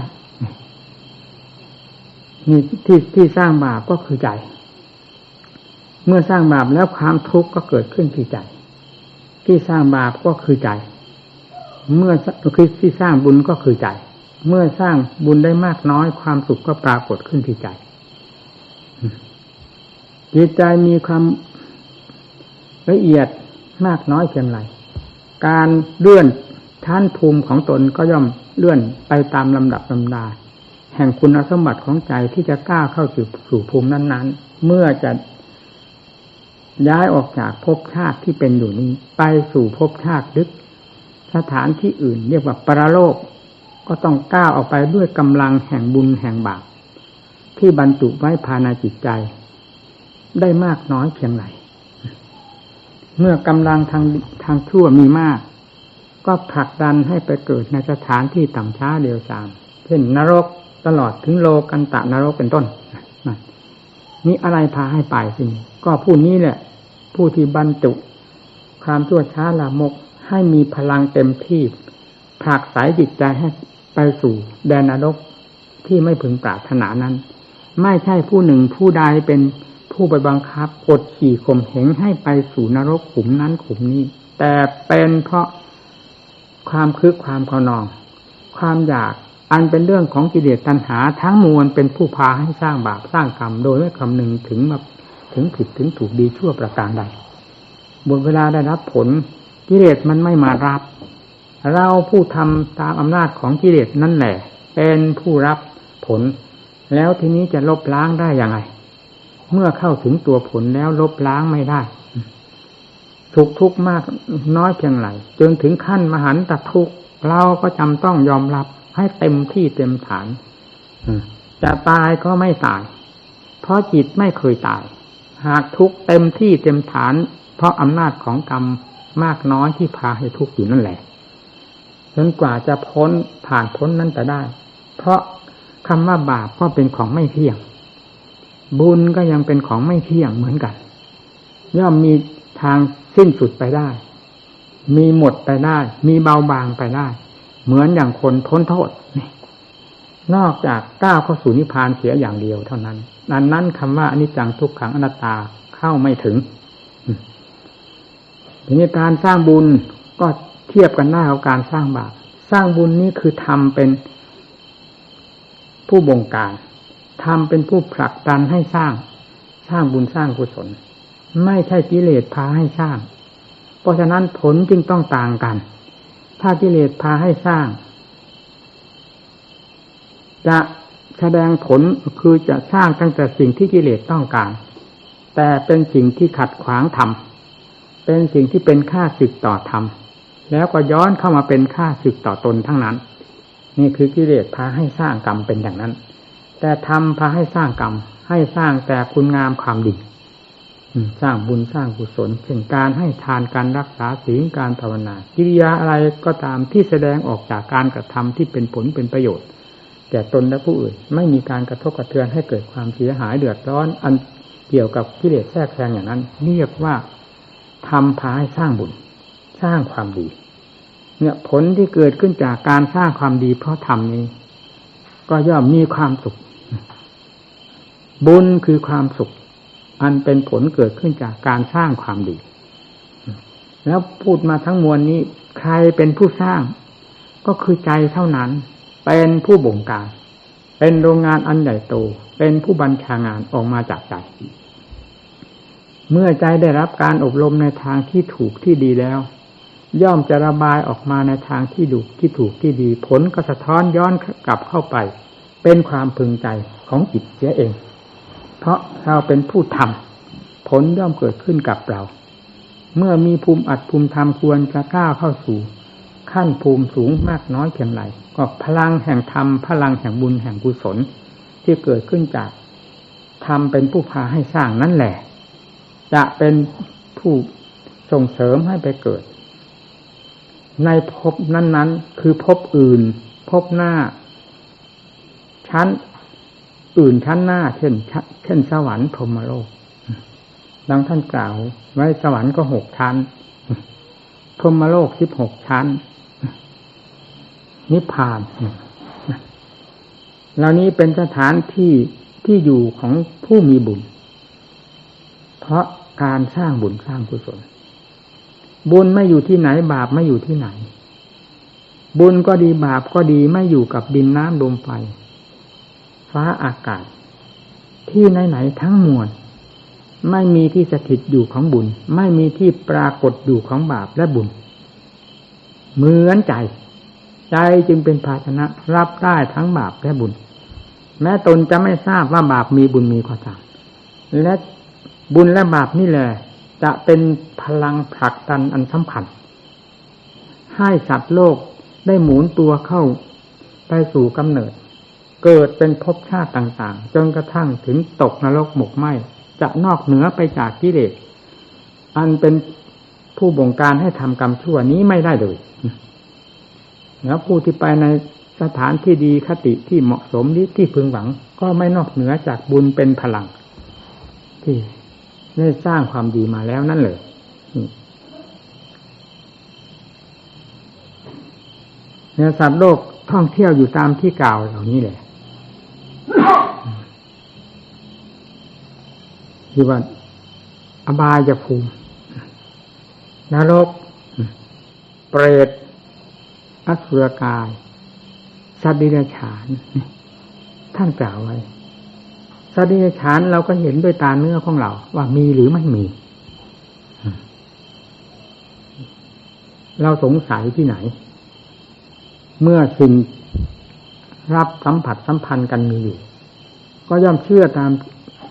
นี่ที่สร้างบาปก็คือใจเมื่อสร้างบาปแล้วความทุกข์ก็เกิดขึ้นที่ใจที่สร้างบาปก็คือใจเมื่อคือที่สร้างบุญก็คือใจเมื่อสร้างบุญได้มากน้อยความสุขก็ปรากฏขึ้นที่ใจจิตใจมีความละเอียดมากน้อยเพียงไรการเลื่อนชั้นภูมิของตนก็ย่อมเลื่อนไปตามลำดับลำดาแห่งคุณสมบัติของใจที่จะก้าวเข้าสู่ภูมินั้นๆเมื่อจะย้ายออกจากภพชาติที่เป็นอยู่นี้ไปสู่ภพชาติลึกสถานที่อื่นเรียกว่าปรโลกก็ต้องก้าวออกไปด้วยกำลังแห่งบุญแห่งบาป ที่บรรจุไว้ภายในจิตใจได้มากน้อยเพียงไรเมื่อกำลังทางชั่วมีมากก็ผลักดันให้ไปเกิดในสถานที่ต่ำช้าเดียวสามเช่นนรกตลอดถึงโลกันตะนรกเป็นต้นมีอะไรพาให้ไปสิก็ผู้นี้แหละผู้ที่บรรจุความชั่วช้าลามกให้มีพลังเต็มที่ผลักไสจิตใจให้ไปสู่แดนนรกที่ไม่พึงปรารถนานั้นไม่ใช่ผู้หนึ่งผู้ใดเป็นผู้ไปบังคับกดขี่ข่มเหงให้ไปสู่นรกขุมนั้นขุมนี้แต่เป็นเพราะความคึกความขนองความอยากอันเป็นเรื่องของกิเลสตัณหาทั้งมวลเป็นผู้พาให้สร้างบาปสร้างกรรมโดยไม่คำนึงถึงผิดถึงถูกดีชั่วประการใดบนเวลาได้รับผลกิเลสมันไม่มารับเราผู้ทำตามอำนาจของกิเลสนั่นแหละเป็นผู้รับผลแล้วทีนี้จะลบล้างได้อย่างไรเมื่อเข้าถึงตัวผลแล้วลบล้างไม่ได้ทุกข์มากน้อยเพียงไรจนถึงขั้นมหันตทุกข์เราก็จำต้องยอมรับให้เต็มที่เต็มฐานจะตายก็ไม่ตายเพราะจิตไม่เคยตายหากทุกข์เต็มที่เต็มฐานเพราะอำนาจของกรรมมากน้อยที่พาให้ทุกข์อยู่นั่นแหละจนกว่าจะผ่านพ้นนั้นจะได้เพราะคำว่าบาปก็เป็นของไม่เที่ยงบุญก็ยังเป็นของไม่เที่ยงเหมือนกันย่อมมีทางสิ้นสุดไปได้มีหมดไปได้มีเบาบางไปได้เหมือนอย่างคนพ้นโทษนี่นอกจากก้าวเข้าสู่นิพพานเสียอย่างเดียวเท่านั้นนั้นคำว่าอนิจจังทุกขังอนัตตาเข้าไม่ถึงทีนี้การสร้างบุญก็เทียบกันได้กับการสร้างบาปสร้างบุญนี้คือทำเป็นผู้บงการทำเป็นผู้ผลักดันให้สร้างบุญสร้างกุศลไม่ใช่กิเลสพาให้สร้างเพราะฉะนั้นผลจึงต้องต่างกันถ้ากิเลสพาให้สร้างจะแสดงผลคือจะสร้างตั้งแต่สิ่งที่กิเลสต้องการแต่เป็นสิ่งที่ขัดขวางธรรมเป็นสิ่งที่เป็นข้าศึกต่อธรรมแล้วก็ย้อนเข้ามาเป็นข้าศึกต่อตนทั้งนั้นนี่คือกิเลสพาให้สร้างกรรมเป็นอย่างนั้นแต่ธรรมพาให้สร้างกรรมให้สร้างแต่คุณงามความดีสร้างบุญสร้างกุศลเช่นการให้ทานการรักษาศีลการภาวนากิริยาอะไรก็ตามที่แสดงออกจากการกระทำที่เป็นผลเป็นประโยชน์แก่ตนและผู้อื่นไม่มีการกระทบกระเทือนให้เกิดความเสียหายเดือดร้อนอันเกี่ยวกับกิเลสแทรกแซงอย่างนั้นเรียกว่าธรรมพาให้สร้างบุญสร้างความดีเนี่ยผลที่เกิดขึ้นจากการสร้างความดีเพราะธรรมนี้ก็ย่อมมีความสุขบุญคือความสุขอันเป็นผลเกิดขึ้นจากการสร้างความดีแล้วพูดมาทั้งมวลนี้ใครเป็นผู้สร้างก็คือใจเท่านั้นเป็นผู้บงการเป็นโรงงานอันใหญ่โตเป็นผู้บัญชางานออกมาจากใจเมื่อใจได้รับการอบรมในทางที่ถูกที่ดีแล้วย่อมจะระบายออกมาในทางที่ถูกที่ดีผลก็สะท้อนย้อนกลับเข้าไปเป็นความพึงใจของจิตเสียเองเพราะเราเป็นผู้ทำผลย่อมเกิดขึ้นกับเราเมื่อมีภูมิอัดภูมิธรรมควรจะก้าวเข้าสู่ขั้นภูมิสูงมากน้อยเพียงไรก็พลังแห่งธรรมพลังแห่งบุญแห่งกุศลที่เกิดขึ้นจากธรรมเป็นผู้พาให้สร้างนั่นแหละจะเป็นผู้ส่งเสริมให้ไปเกิดในภพนั้นๆคือภพอื่นภพหน้าชั้นอื่นชั้นหน้าเช่นสวรรค์พรหมโลกดังท่านกล่าวไว้สวรรค์ก็6 ชั้นพรหมโลก16 ชั้นนิพพานเหล่านี้เป็นสถานที่อยู่ของผู้มีบุญเพราะการสร้างบุญสร้างกุศลบุญไม่อยู่ที่ไหนบาปไม่อยู่ที่ไหนบุญก็ดีบาปก็ดีไม่อยู่กับดินน้ำลมไฟฟ้าอากาศที่ไหนๆทั้งมวลไม่มีที่สถิตอยู่ของบุญไม่มีที่ปรากฏอยู่ของบาปและบุญเหมือนใจจึงเป็นภาชนะรับได้ทั้งบาปและบุญแม้ตนจะไม่ทราบว่าบาปมีบุญมีก็ตามและบุญและบาปนี่แหละจะเป็นพลังผลักดันอันสำคัญให้สัตว์โลกได้หมุนตัวเข้าไปสู่กำเนิด เกิดเป็นภพชาติต่างๆจนกระทั่งถึงตกนรกหมกไหมจะนอกเหนือไปจากกิเลสอันเป็นผู้บงการให้ทำกรรมชั่วนี้ไม่ได้เลยแล้วผู้ที่ไปในสถานที่ดีคติที่เหมาะสมที่พึงหวังก็ไม่นอกเหนือจากบุญเป็นพลังที่ได้สร้างความดีมาแล้วนั่นเลยเนี่ยสัตว์โลกท่องเที่ยวอยู่ตามที่กล่าวเหล่านี้แหละที่ว่าอบายภูมินรกเปรตอสุรกายสัตว์เดรัจฉานท่านกล่าวไว้สัตว์เดรัจฉานเราก็เห็นด้วยตาเนื้อของเราว่ามีหรือไม่มีเราสงสัยที่ไหนเมื่อสิ่งรับสัมผัสสัมพันธ์กันมีอยู่ก็ย่อมเชื่อตาม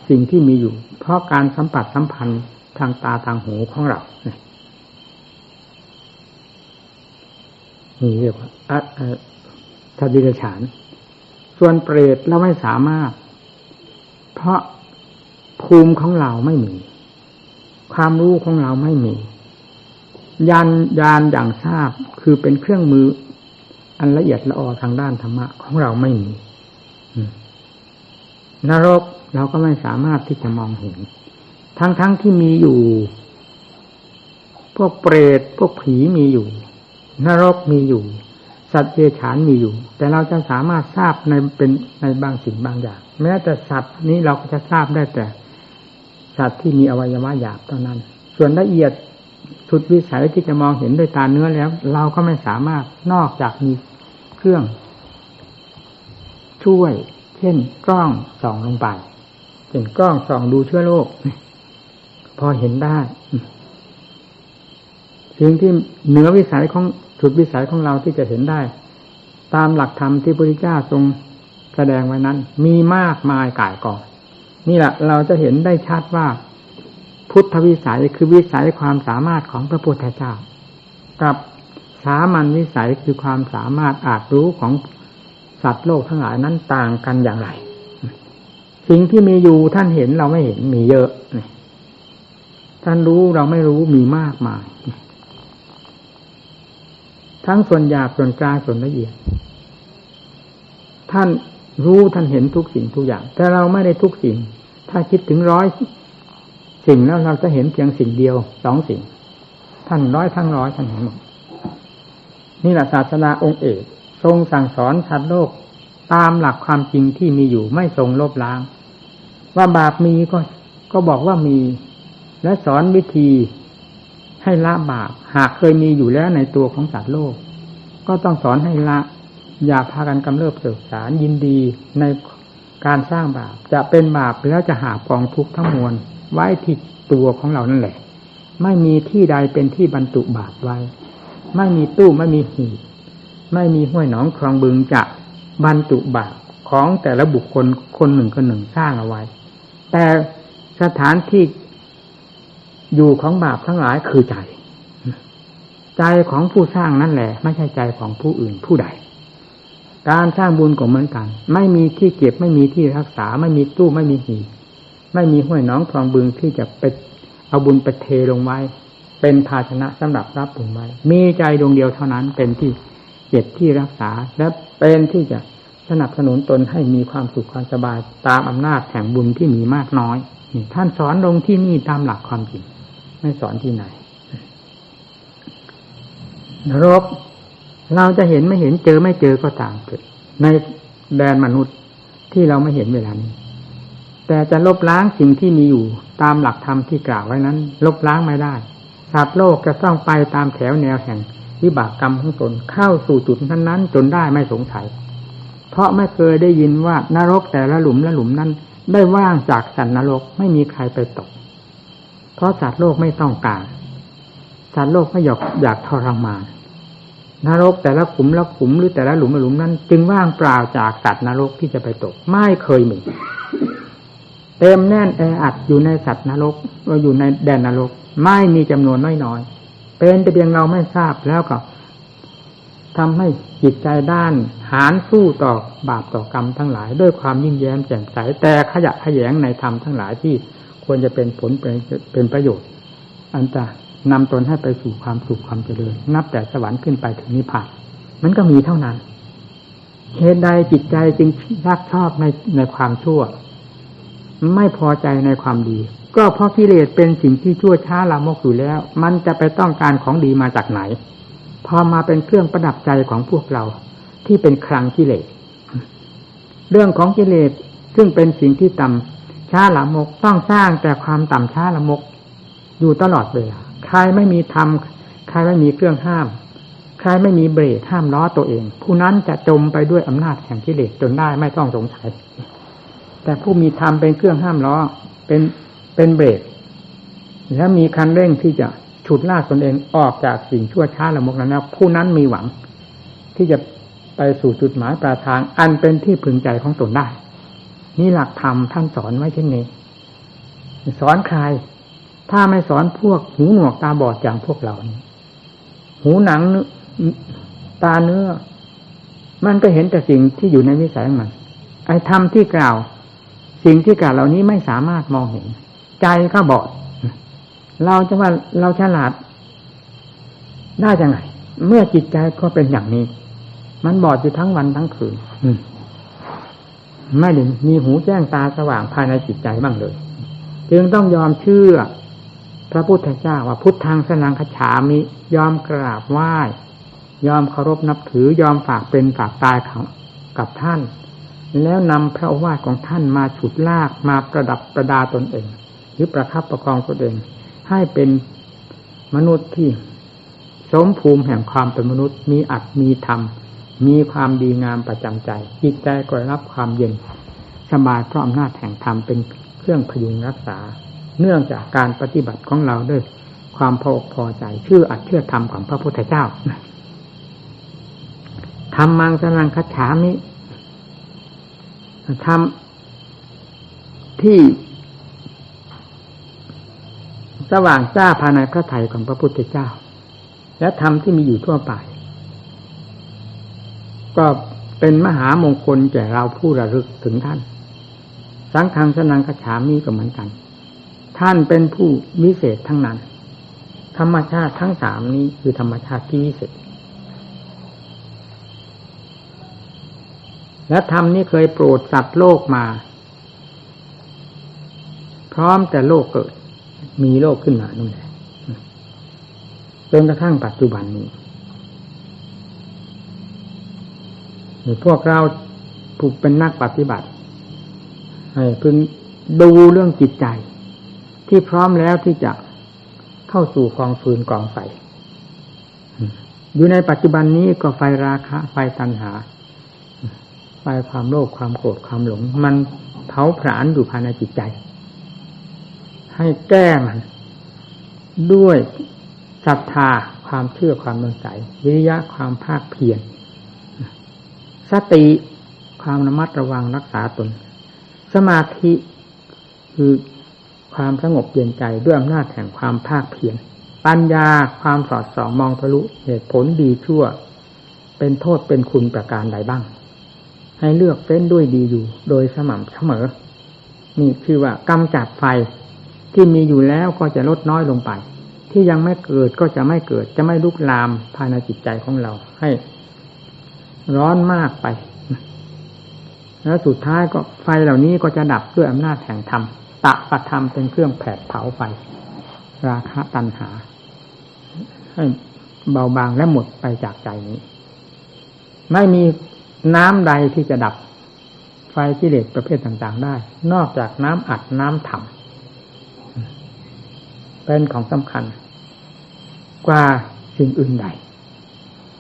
สิ่งที่มีอยู่เพราะการสัมผัสสัมพันธ์ทางตาทางหูของเรานี่เรียกว่าสัตว์เดรัจฉานส่วนเปรตเราไม่สามารถเพราะภูมิของเราไม่มีความรู้ของเราไม่มีญาณอย่างทราบคือเป็นเครื่องมืออันละเอียดละออทางด้านธรรมะของเราไม่มีนรกเราก็ไม่สามารถที่จะมองเห็นทั้งที่มีอยู่พวกเปรตพวกผีมีอยู่นรกมีอยู่สัตว์เดรัจฉานมีอยู่แต่เราจะสามารถทราบในบางสิ่งบางอย่างแม้แต่สัตว์นี้เราก็จะทราบได้แต่สัตว์ที่มีอวัยวะหยาบเท่านั้นส่วนละเอียดสุดวิสัยที่จะมองเห็นด้วยตาเนื้อแล้วเราก็ไม่สามารถนอกจากมีเครื่องช่วยเช่นกล้องส่องลงไปเป็นกล้องส่องดูเชื้อโรคพอเห็นได้สิ่งที่เหนือวิสัยของสุดวิสัยของเราที่จะเห็นได้ตามหลักธรรมที่พระพุทธเจ้าทรงแสดงไว้นั้นมีมากมายก่ายกองนี่แหละเราจะเห็นได้ชัดว่าพุทธวิสัยคือวิสัยความสามารถของพระพุทธเจ้ากับสามัญวิสัยคือความสามารถอาจรู้ของสัตว์โลกทั้งหลายนั้นต่างกันอย่างไรสิ่งที่มีอยู่ท่านเห็นเราไม่เห็นมีเยอะท่านรู้เราไม่รู้มีมากมายทั้งส่วนหยาบส่วนกลางส่วนละเอียดท่านรู้ท่านเห็นทุกสิ่งทุกอย่างแต่เราไม่ได้ทุกสิ่งถ้าคิดถึง100สิ่งแล้วเราจะเห็นเพียงสิ่งเดียว2สิ่งท่าน100ทั้ง100ท่านเห็นหมดนี่แหละศาสนาองค์เอกทรงสั่งสอนสัตว์โลกตามหลักความจริงที่มีอยู่ไม่ทรงลบล้างว่าบาปมีก็บอกว่ามีและสอนวิธีให้ละบาปหากเคยมีอยู่แล้วในตัวของสัตว์โลกก็ต้องสอนให้ละอย่าพากันกำเริบเสกสารยินดีในการสร้างบาปจะเป็นบาปแล้วจะหากองทุกข์ทั้งมวลไว้ที่ตัวของเรานั่นแหละไม่มีที่ใดเป็นที่บรรจุบาปไว้ไม่มีตู้ไม่มีหีบไม่มีห้วยหนองคลองบึงจะบรรจุบาปของแต่ละบุคคลคนหนึ่งคนหนึ่งสร้างเอาไว้แต่สถานที่อยู่ของบาปทั้งหลายคือใจของผู้สร้างนั่นแหละไม่ใช่ใจของผู้อื่นผู้ใดการสร้างบุญก็เหมือนกันไม่มีที่เก็บไม่มีที่รักษาไม่มีตู้ไม่มีหีบไม่มีห้วยหนองคลองบึงที่จะไปเอาบุญไปเทลงไว้เป็นภาชนะสำหรับรับบุญไว้มีใจดวงเดียวเท่านั้นเป็นที่เก็บที่รักษาและเป็นที่จะสนับสนุนตนให้มีความสุขความสบายตามอำนาจแห่งบุญที่มีมากน้อยนี่ท่านสอนลงที่นี่ตามหลักความจริงไม่สอนที่ไหนนรกเราจะเห็นไม่เห็นเจอไม่เจอก็ตามเถิดในแดนมนุษย์ที่เราไม่เห็นเวลานี้แต่จะลบล้างสิ่งที่มีอยู่ตามหลักธรรมที่กล่าวไว้นั้นลบล้างไม่ได้สัตว์โลกจะต้องไปตามแถวแนวแห่งวิบากกรรมของตนเข้าสู่จุดนั้นๆจนได้ไม่สงสัยเพราะไม่เคยได้ยินว่านรกแต่ละหลุมละหลุมนั้นได้ว่างจากสัตว์นรกไม่มีใครไปตกเพราะสัตว์โลกไม่ต้องการสัตว์โลกไม่อยากทรมานนรกแต่ละขุมละขุมหรือแต่ละหลุมละหลุมนั้นจึงว่างเปล่าจากสัตว์นรกที่จะไปตกไม่เคยมีเต็มแน่นแออัดอยู่ในสัตว์นรกอยู่ในแดนนรกไม่มีจำนวนน้อยๆเป็นแต่เพียงเราไม่ทราบแล้วก็ ทำให้จิตใจด้านหาญสู้ต่อบาปต่อกรรมทั้งหลายด้วยความยิ้มแย้มแจ่มใสแต่ขยะแขยงในธรรมทั้งหลายที่ควรจะเป็นผลเป็นประโยชน์อันจะนำตนให้ไปสู่ความสุขความเจริญนับแต่สวรรค์ขึ้นไปถึงนิพพานมันก็มีเท่านั้นเหตุใดจิตใจจึงรักชอบในความชั่วไม่พอใจในความดีก็เพราะกิเลสเป็นสิ่งที่ชั่วช้าลามกอยู่แล้วมันจะไปต้องการของดีมาจากไหนพอมาเป็นเครื่องประดับใจของพวกเราที่เป็นคลังกิเลสเรื่องของกิเลสซึ่งเป็นสิ่งที่ต่ำช้าลามกต้องสร้างแต่ความต่ำช้าลามกอยู่ตลอดเวลาใครไม่มีธรรมใครไม่มีเครื่องห้ามใครไม่มีเบรกห้ามล้อตัวเองผู้นั้นจะจมไปด้วยอำนาจแห่งกิเลสจนได้ไม่ต้องสงสัยแต่ผู้มีธรรมเป็นเครื่องห้ามล้อเป็นเบรกและมีคันเร่งที่จะฉุดลากตนเองออกจากสิ่งชั่วช้าละมกนั้นแล้วผู้นั้นมีหวังที่จะไปสู่จุดหมายปลายทางอันเป็นที่พึงใจของตนได้นี่หลักธรรมท่านสอนไว้เช่นนี้สอนใครถ้าไม่สอนพวกหูหนวกตาบอดอย่างพวกเรานี่หูหนังตาเนื้อมันก็เห็นแต่สิ่งที่อยู่ในวิสัยของมันไอ้ธรรมที่กล่าวสิ่งที่กล่าวเหล่านี้ไม่สามารถมองเห็นใจก็บอดเราจะว่าเราฉลาดได้ยังไงเมื่อจิตใจก็เป็นอย่างนี้มันบอดอยู่ทั้งวันทั้งคืนไม่ได้มีหูแจ้งตาสว่างภายในจิตใจบ้างเลยจึงต้องยอมเชื่อพระพุทธเจ้าว่าพุทธังสรณังคัจฉามิยอมกราบไหว้ยอมเคารพนับถือยอมฝากเป็นฝากตายกับท่านแล้วนำพระโอวาทของท่านมาฉุดลากมาประดับประดาตนเองหรือประคับประคองตนเองให้เป็นมนุษย์ที่สมภูมิแห่งความเป็นมนุษย์มีอัตมีธรรมมีความดีงามประจำใจจิตใจก็รับความเย็นสบายเพราะอำนาจแห่งธรรมเป็นเครื่องพยุงรักษาเนื่องจากการปฏิบัติของเราด้วยความพอใจเชื่ออัดเชื่อธรรมของพระพุทธเจ้าธรรมังสรณังคัจฉามิธรรมที่สว่างจ้าภายในพระทัยของพระพุทธเจ้าและธรรมที่มีอยู่ทั่วไปก็เป็นมหามงคลแก่เราผู้ระลึกถึงท่านสังฆังสรณังคัจฉามิก็เหมือนกันท่านเป็นผู้วิเศษทั้งนั้นธรรมชาติทั้งสามนี้คือธรรมชาติที่วิเศษและธรรมนี้เคยโปรดสัตว์โลกมาพร้อมแต่โลกเกิดมีโลกขึ้นมานั่นแหละจนกระทั่งปัจจุบันนี้พวกเราผู้เป็นนักปฏิบัติให้พึงดูเรื่องจิตใจที่พร้อมแล้วที่จะเข้าสู่กองฟืนกองไฟอยู่ในปัจจุบันนี้ก็ไฟราคะไฟตัณหาไฟความโลภความโกรธความหลงมันเผาผลาญอยู่ภายในจิตใจให้แก้มันด้วยศรัทธาความเชื่อความเลื่อมใสวิริยะความภาคเพียรสติความระมัดระวังรักษาตนสมาธิคือความสงบเย็นใจด้วยอำนาจแห่งความภาคเพียรปัญญาความสอดส่องมองทะลุเหตุผลดีชั่วเป็นโทษเป็นคุณประการใดบ้างให้เลือกเฟ้นด้วยดีอยู่โดยสม่ำเสมอนี่คือว่ากำจัดไฟที่มีอยู่แล้วก็จะลดน้อยลงไปที่ยังไม่เกิดก็จะไม่เกิดจะไม่ลุกลามภายในจิตใจของเราให้ร้อนมากไปแล้วสุดท้ายก็ไฟเหล่านี้ก็จะดับด้วยอำนาจแห่งธรรมตะปะธรรมเป็นเครื่องแผดเผาไฟราคะตัณหาให้เบาบางและหมดไปจากใจนี้ไม่มีน้ำใดที่จะดับไฟกิเลสประเภทต่างๆได้นอกจากน้ำอัดน้ำถ่ำเป็นของสำคัญกว่าสิ่งอื่นใด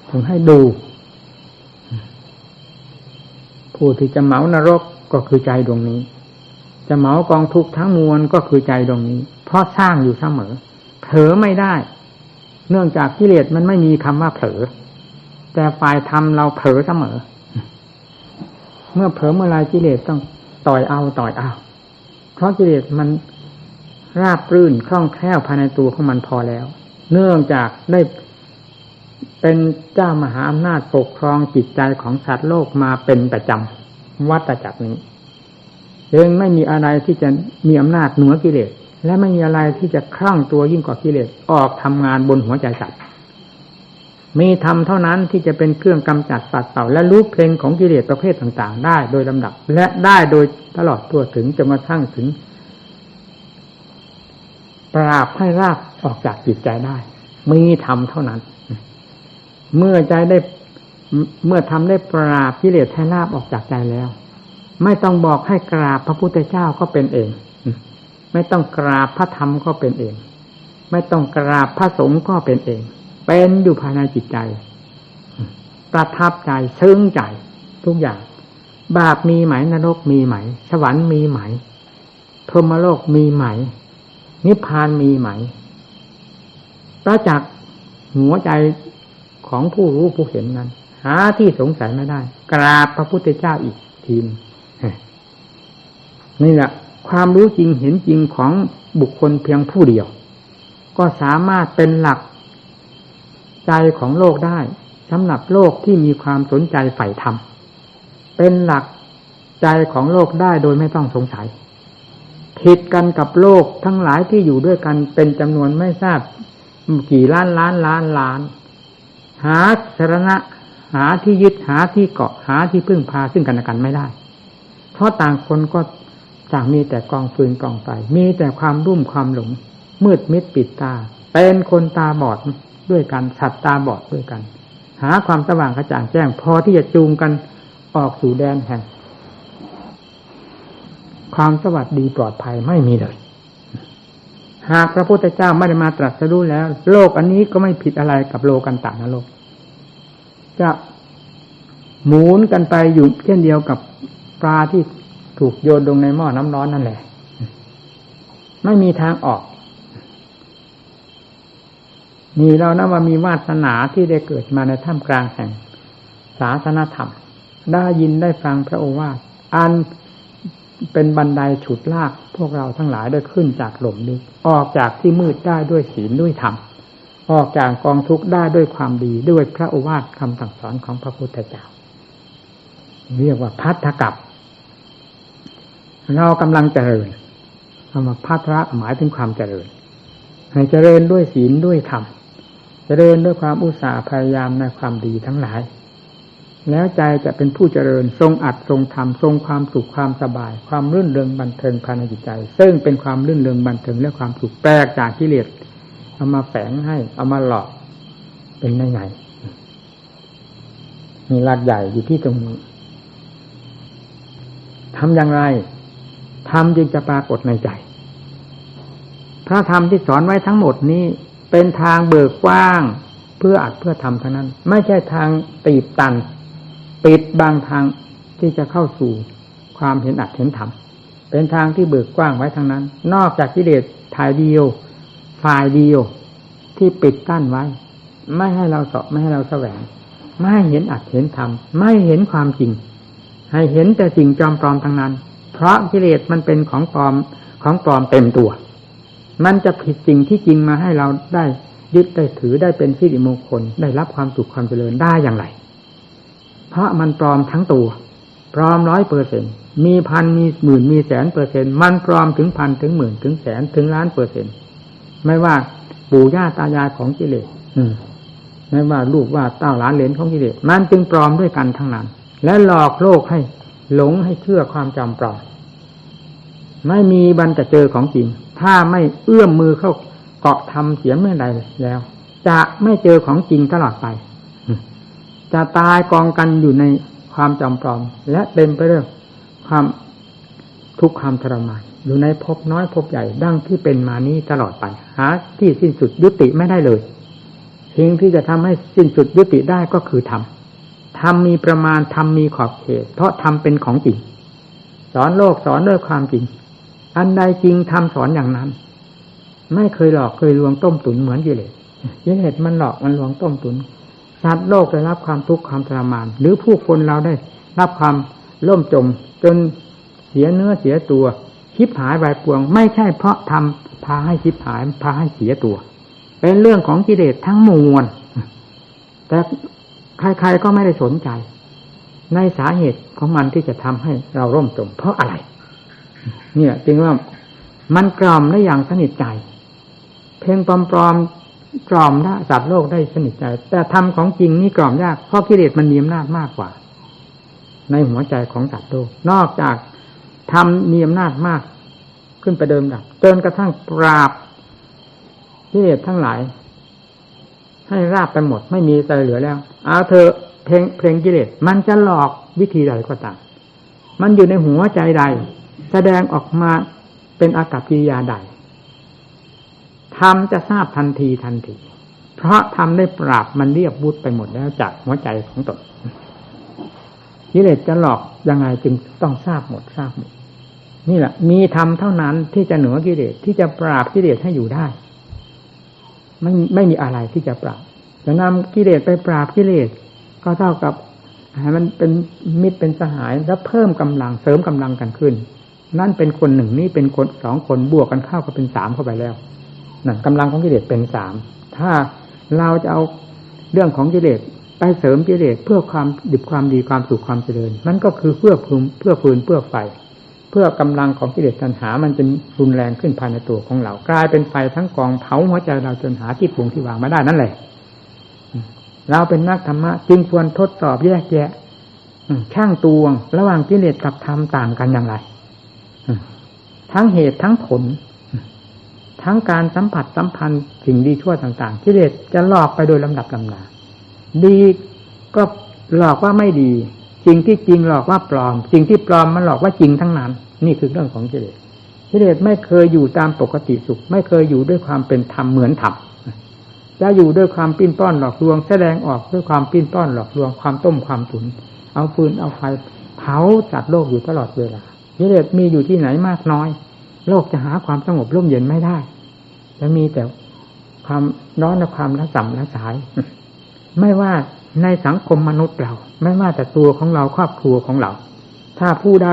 ถึงให้ดูผู้ที่จะเหมานรกก็คือใจดวงนี้จะเหมากองทุกข์ทั้งมวลก็คือใจดวงนี้เพราะสร้างอยู่เสมอเผลอไม่ได้เนื่องจากกิเลสมันไม่มีคำว่าเผลอแต่ฝ่ายธรรมเราเผลอเสมอเมื่อเผลอเมื่อไรกิเลสต้องต่อยเอาเพราะกิเลสมันราบรื่นคล่องแคล่วภายในตัวของมันพอแล้วเนื่องจากได้ เป็นเจ้ามหาอำนาจปกครองจิตใจของสัตว์โลกมาเป็นประจำวัฏจักรนี้เองไม่มีอะไรที่จะมีอำนาจเหนือกิเลสและไม่มีอะไรที่จะคลั่งตัวยิ่งกว่ากิเลสออกทำงานบนหัวใจสัตว์มีธรรมเท่านั้นที่จะเป็นเครื่องกำจัดปัดเป่าและรูปเพลงของกิเลสประเภทต่างๆได้โดยลำดับและได้โดยตลอดตัวถึงจนกระทั่งถึงปราบให้รากออกจากจิตใจได้มีธรรมเท่านั้นเมื่อทำได้ปราบกิเลสให้รากออกจากใจแล้วไม่ต้องบอกให้กราบพระพุทธเจ้าก็เป็นเองไม่ต้องกราบพระธรรมก็เป็นเองไม่ต้องกราบพระสงฆ์ก็เป็นเองเป็นอยู่ภายในจิตใจประทับใจซึ้งใจทุกอย่างบาปมีไหมนรกมีไหมสวรรค์มีไหมพรหมโลกมีไหมนิพพานมีไหมประจักษ์หัวใจของผู้รู้ผู้เห็นนั้นหาที่สงสัยไม่ได้กราบพระพุทธเจ้าอีกทีนี่แหละความรู้จริงเห็นจริงของบุคคลเพียงผู้เดียวก็สามารถเป็นหลักใจของโลกได้สำหรับโลกที่มีความสนใจใฝ่ธรรมเป็นหลักใจของโลกได้โดยไม่ต้องสงสัยผิดกันกับโลกทั้งหลายที่อยู่ด้วยกันเป็นจำนวนไม่ทราบกี่ล้านหาสรณะหาที่ยึดหาที่เกาะหาที่พึ่งพาซึ่งกันและกันไม่ได้เพราะต่างคนก็ต่างมีแต่กองฟืนกองไฟมีแต่ความรุ่มความหลงมืดมิดปิดตาเป็นคนตาบอดด้วยกันสัตว์ตาบอดด้วยกันหาความสว่างกระจ่างแจ้งพอที่จะจูงกันออกสู่แดนแห่งความสวัสดีปลอดภัยไม่มีเลยหากพระพุทธเจ้าไม่ได้มาตรัสรู้แล้วโลกอันนี้ก็ไม่ผิดอะไรกับโลกันตนรกจะหมุนกันไปอยู่เช่นเดียวกับปลาที่ถูกโยนลงในหม้อน้ำร้อนนั่นแหละไม่มีทางออกมีเรานะว่ามีวาสนาที่ได้เกิดมาในท่ามกลางแห่งศาสนธรรมได้ยินได้ฟังพระโอวาทอันเป็นบันไดฉุดลากพวกเราทั้งหลายได้ขึ้นจากหล่มนี้ออกจากที่มืดได้ด้วยศีลด้วยธรรมออกจากกองทุกข์ได้ด้วยความดีด้วยพระโอวาทคำสั่งสอนของพระพุทธเจ้าเรียกว่าภัททกัปเรากำลังเจริญคำว่าภัททะหมายถึงความเจริญให้เจริญด้วยศีลด้วยธรรมเจริญด้วยความอุตสาห์พยายามในความดีทั้งหลายแล้วใจจะเป็นผู้เจริญทรงอัดทรงธรรมทรงความสุขความสบายความรื่นเริงบันเทิงภายในจิตใจซึ่งเป็นความรื่นเริงบันเทิงและความสุขแปลกจากกิเลสเอามาแฝงให้เอามาหลอกเป็นได้ไงมีหลักใหญ่อยู่ที่ตรงนี้ทำอย่างไรธรรมจึงจะปรากฏในใจพระธรรมที่สอนไว้ทั้งหมดนี้เป็นทางเบิกกว้างเพื่ออัดเพื่อทำทั้งนั้นไม่ใช่ทางตีบตันปิดบางทางที่จะเข้าสู่ความเห็นอัดเห็นธรรมเป็นทางที่เบิกกว้างไว้ทั้งนั้นนอกจากกิเลสถ่ายเดียวฝ่ายเดียวที่ปิดกั้นไว้ไม่ให้เราเสาะไม่ให้เราแสวงไม่ให้เห็นอัดเห็นธรรมไม่เห็นความจริงให้เห็นแต่สิ่งจอมปลอมทั้งนั้นเพราะกิเลสมันเป็นของปลอมเต็มตัวมันจะผิดสิ่งที่จริงมาให้เราได้ยึดได้ถือได้เป็นสิริมงคลได้รับความสุขความเจริญได้อย่างไรเพราะมันปลอมทั้งตัวปลอม 100% มีพันมีหมื่นมีแสน%มันปลอมถึงพันถึงหมื่นถึงแสนถึงล้าน%ไม่ว่าปู่ย่าตายายของกิเลสไม่ว่าลูกว่าเต้าหลานเหลนของกิเลสมันจึงปลอมด้วยกันทั้งนั้นและหลอกโลกให้หลงให้เชื่อความจำปลอมไม่มีบันจะเจอของจริงถ้าไม่เอื้อมมือเข้าเกาะทำเสียงเมื่อใดแล้วจะไม่เจอของจริงตลอดไปจะตายกองกันอยู่ในความจำปลอมและเต็มไปด้วยความทุกข์ความทรมานอยู่ในภพน้อยภพใหญ่ดั้งที่เป็นมานี้ตลอดไปหาที่สิ้นสุดยุติไม่ได้เลยสิ่งที่จะทำให้สิ้นสุดยุติได้ก็คือธรรมธรรมมีประมาณธรรมมีขอบเขตเพราะธรรมเป็นของจริงสอนโลกสอนด้วยความจริงอันใดจริงธรรมสอนอย่างนั้นไม่เคยหลอกเคยลวงต้มตุ๋นเหมือนกิเลสมันหลอกมันลวงต้มตุ๋นสัตว์โลกได้รับความทุกข์ความทรมานหรือผู้คนเราได้รับความล่มจมจนเสียเนื้อเสียตัวชิบหายไปปวงไม่ใช่เพราะทำพาให้ชิบหายพาให้เสียตัวเป็นเรื่องของกิเลสทั้งมวล แต่ใครๆก็ไม่ได้สนใจในสาเหตุของมันที่จะทำให้เราร่มจมเพราะอะไรเนี่ยจึงว่ามันกล่อมได้อย่างสนิทใจเพลงปลอมๆกล่อมได้สัตว์โลกได้สนิทใจแต่ธรรมของจริงนี่กล่อมยากเพราะกิเลสมันมีอำนาจมากกว่าในหัวใจของสัตว์โลกนอกจากธรรมมีอำนาจมากขึ้นไปเดิมดับจนกระทั่งปราบกิเลสทั้งหลายให้ราบไปหมดไม่มีอะไรเหลือแล้วเอาเธอเพลงกิเลสมันจะหลอกวิธีใดก็ตามมันอยู่ในหัวใจใดแสดงออกมาเป็นอากัปกิริยาใดธรรมจะทราบทันทีเพราะธรรมได้ปราบมันเรียบวุฒไปหมดแล้วจากหัวใจของตนกิเลสจะหลอกยังไงจึงต้องทราบหมดนี่แหละมีธรรมเท่านั้นที่จะเหนือกิเลสที่จะปราบกิเลสให้อยู่ได้ไม่มีอะไรที่จะปราบจะนำกิเลสไปปราบกิเลสก็เท่ากับให้มันเป็นมิตรเป็นสหายแล้วเพิ่มกำลังเสริมกำลังกันขึ้นนั่นเป็นคนหนึ่งนี่เป็นคนสองคนบวกกันเข้าก็เป็นสามเข้าไปแล้วนั่นกำลังของกิเลสเป็นสามถ้าเราจะเอาเรื่องของกิเลสไปเสริมกิเลสเพื่อความดิบความดีความสุขความเจริญมันก็คือเพื่อฟืนเพื่อไฟเพื่อกำลังของกิเลสตัณหามันจะรุนแรงขึ้นภายในตัวของเรากลายเป็นไฟทั้งกองเผาหัวใจเราจนหาที่ปรุงที่วางไม่ได้นั่นแหละเราเป็นนักธรรมะจึงควรทดสอบแยกแยะช่างตวงระหว่างกิเลสกับธรรมต่างกันอย่างไรทั้งเหตุทั้งผลทั้งการสัมผัสสัมพันธ์สิ่งดีชั่วต่างๆกิเลสจะหลอกไปโดยลำดับลำดาดีก็หลอกว่าไม่ดีจริงที่จริงหลอกว่าปลอมสิ่งที่ปลอมมันหลอกว่าจริงทั้งนั้นนี่คือเรื่องของกิเลสกิเลสไม่เคยอยู่ตามปกติสุขไม่เคยอยู่ด้วยความเป็นธรรมเหมือนธรรมจะอยู่ด้วยความปิ้นป้อนหลอกลวงแสดงออกด้วยความปิ้นป้อนหลอกลวงความต้มความตุ๋นเอาฟืนเอาไฟเผาสัตว์โลกอยู่ตลอดเวลากิเลสมีอยู่ที่ไหนมากน้อยโลกจะหาความสงบร่มเย็นไม่ได้จะมีแต่ความร้อนและความระส่ำระสายไม่ว่าในสังคมมนุษย์เราไม่ว่าแต่ตัวของเราครอบครัวของเราถ้าผู้ใด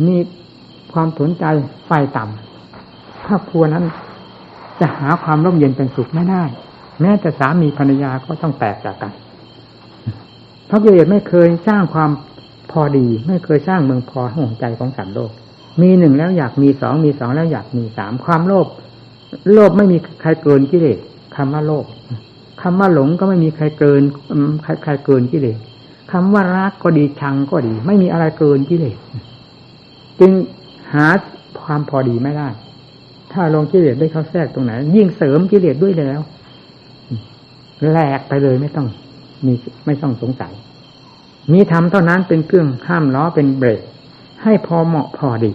มีความสนใจไฟต่ำครอบครัวนั้นจะหาความร่มเย็นเป็นสุขไม่ได้แม้แต่สามีภรรยาก็ต้องแตกจากกันเพราะกิเลสไม่เคยสร้างความพอดีไม่เคยสร้างเมืองพอให้หัวใจของสัตว์โลกมีหนึ่งแล้วอยากมีสองมีสองแล้วอยากมีสามความโลภไม่มีใครเกินกิเลสคำว่าโลภคำว่าหลงก็ไม่มีใครเกินใครเกินกิเลสคำว่ารักก็ดีชังก็ดีไม่มีอะไรเกินกิเลสจึงหาความพอดีไม่ได้ถ้าลงกิเลสได้เข้าแทรกตรงไหนยิ่งเสริมกิเลสด้วยแล้วแหลกไปเลยไม่ต้องสงสัยมีธรรมเท่านั้นเป็นเครื่องห้ามล้อเป็นเบรกให้พอเหมาะพอดี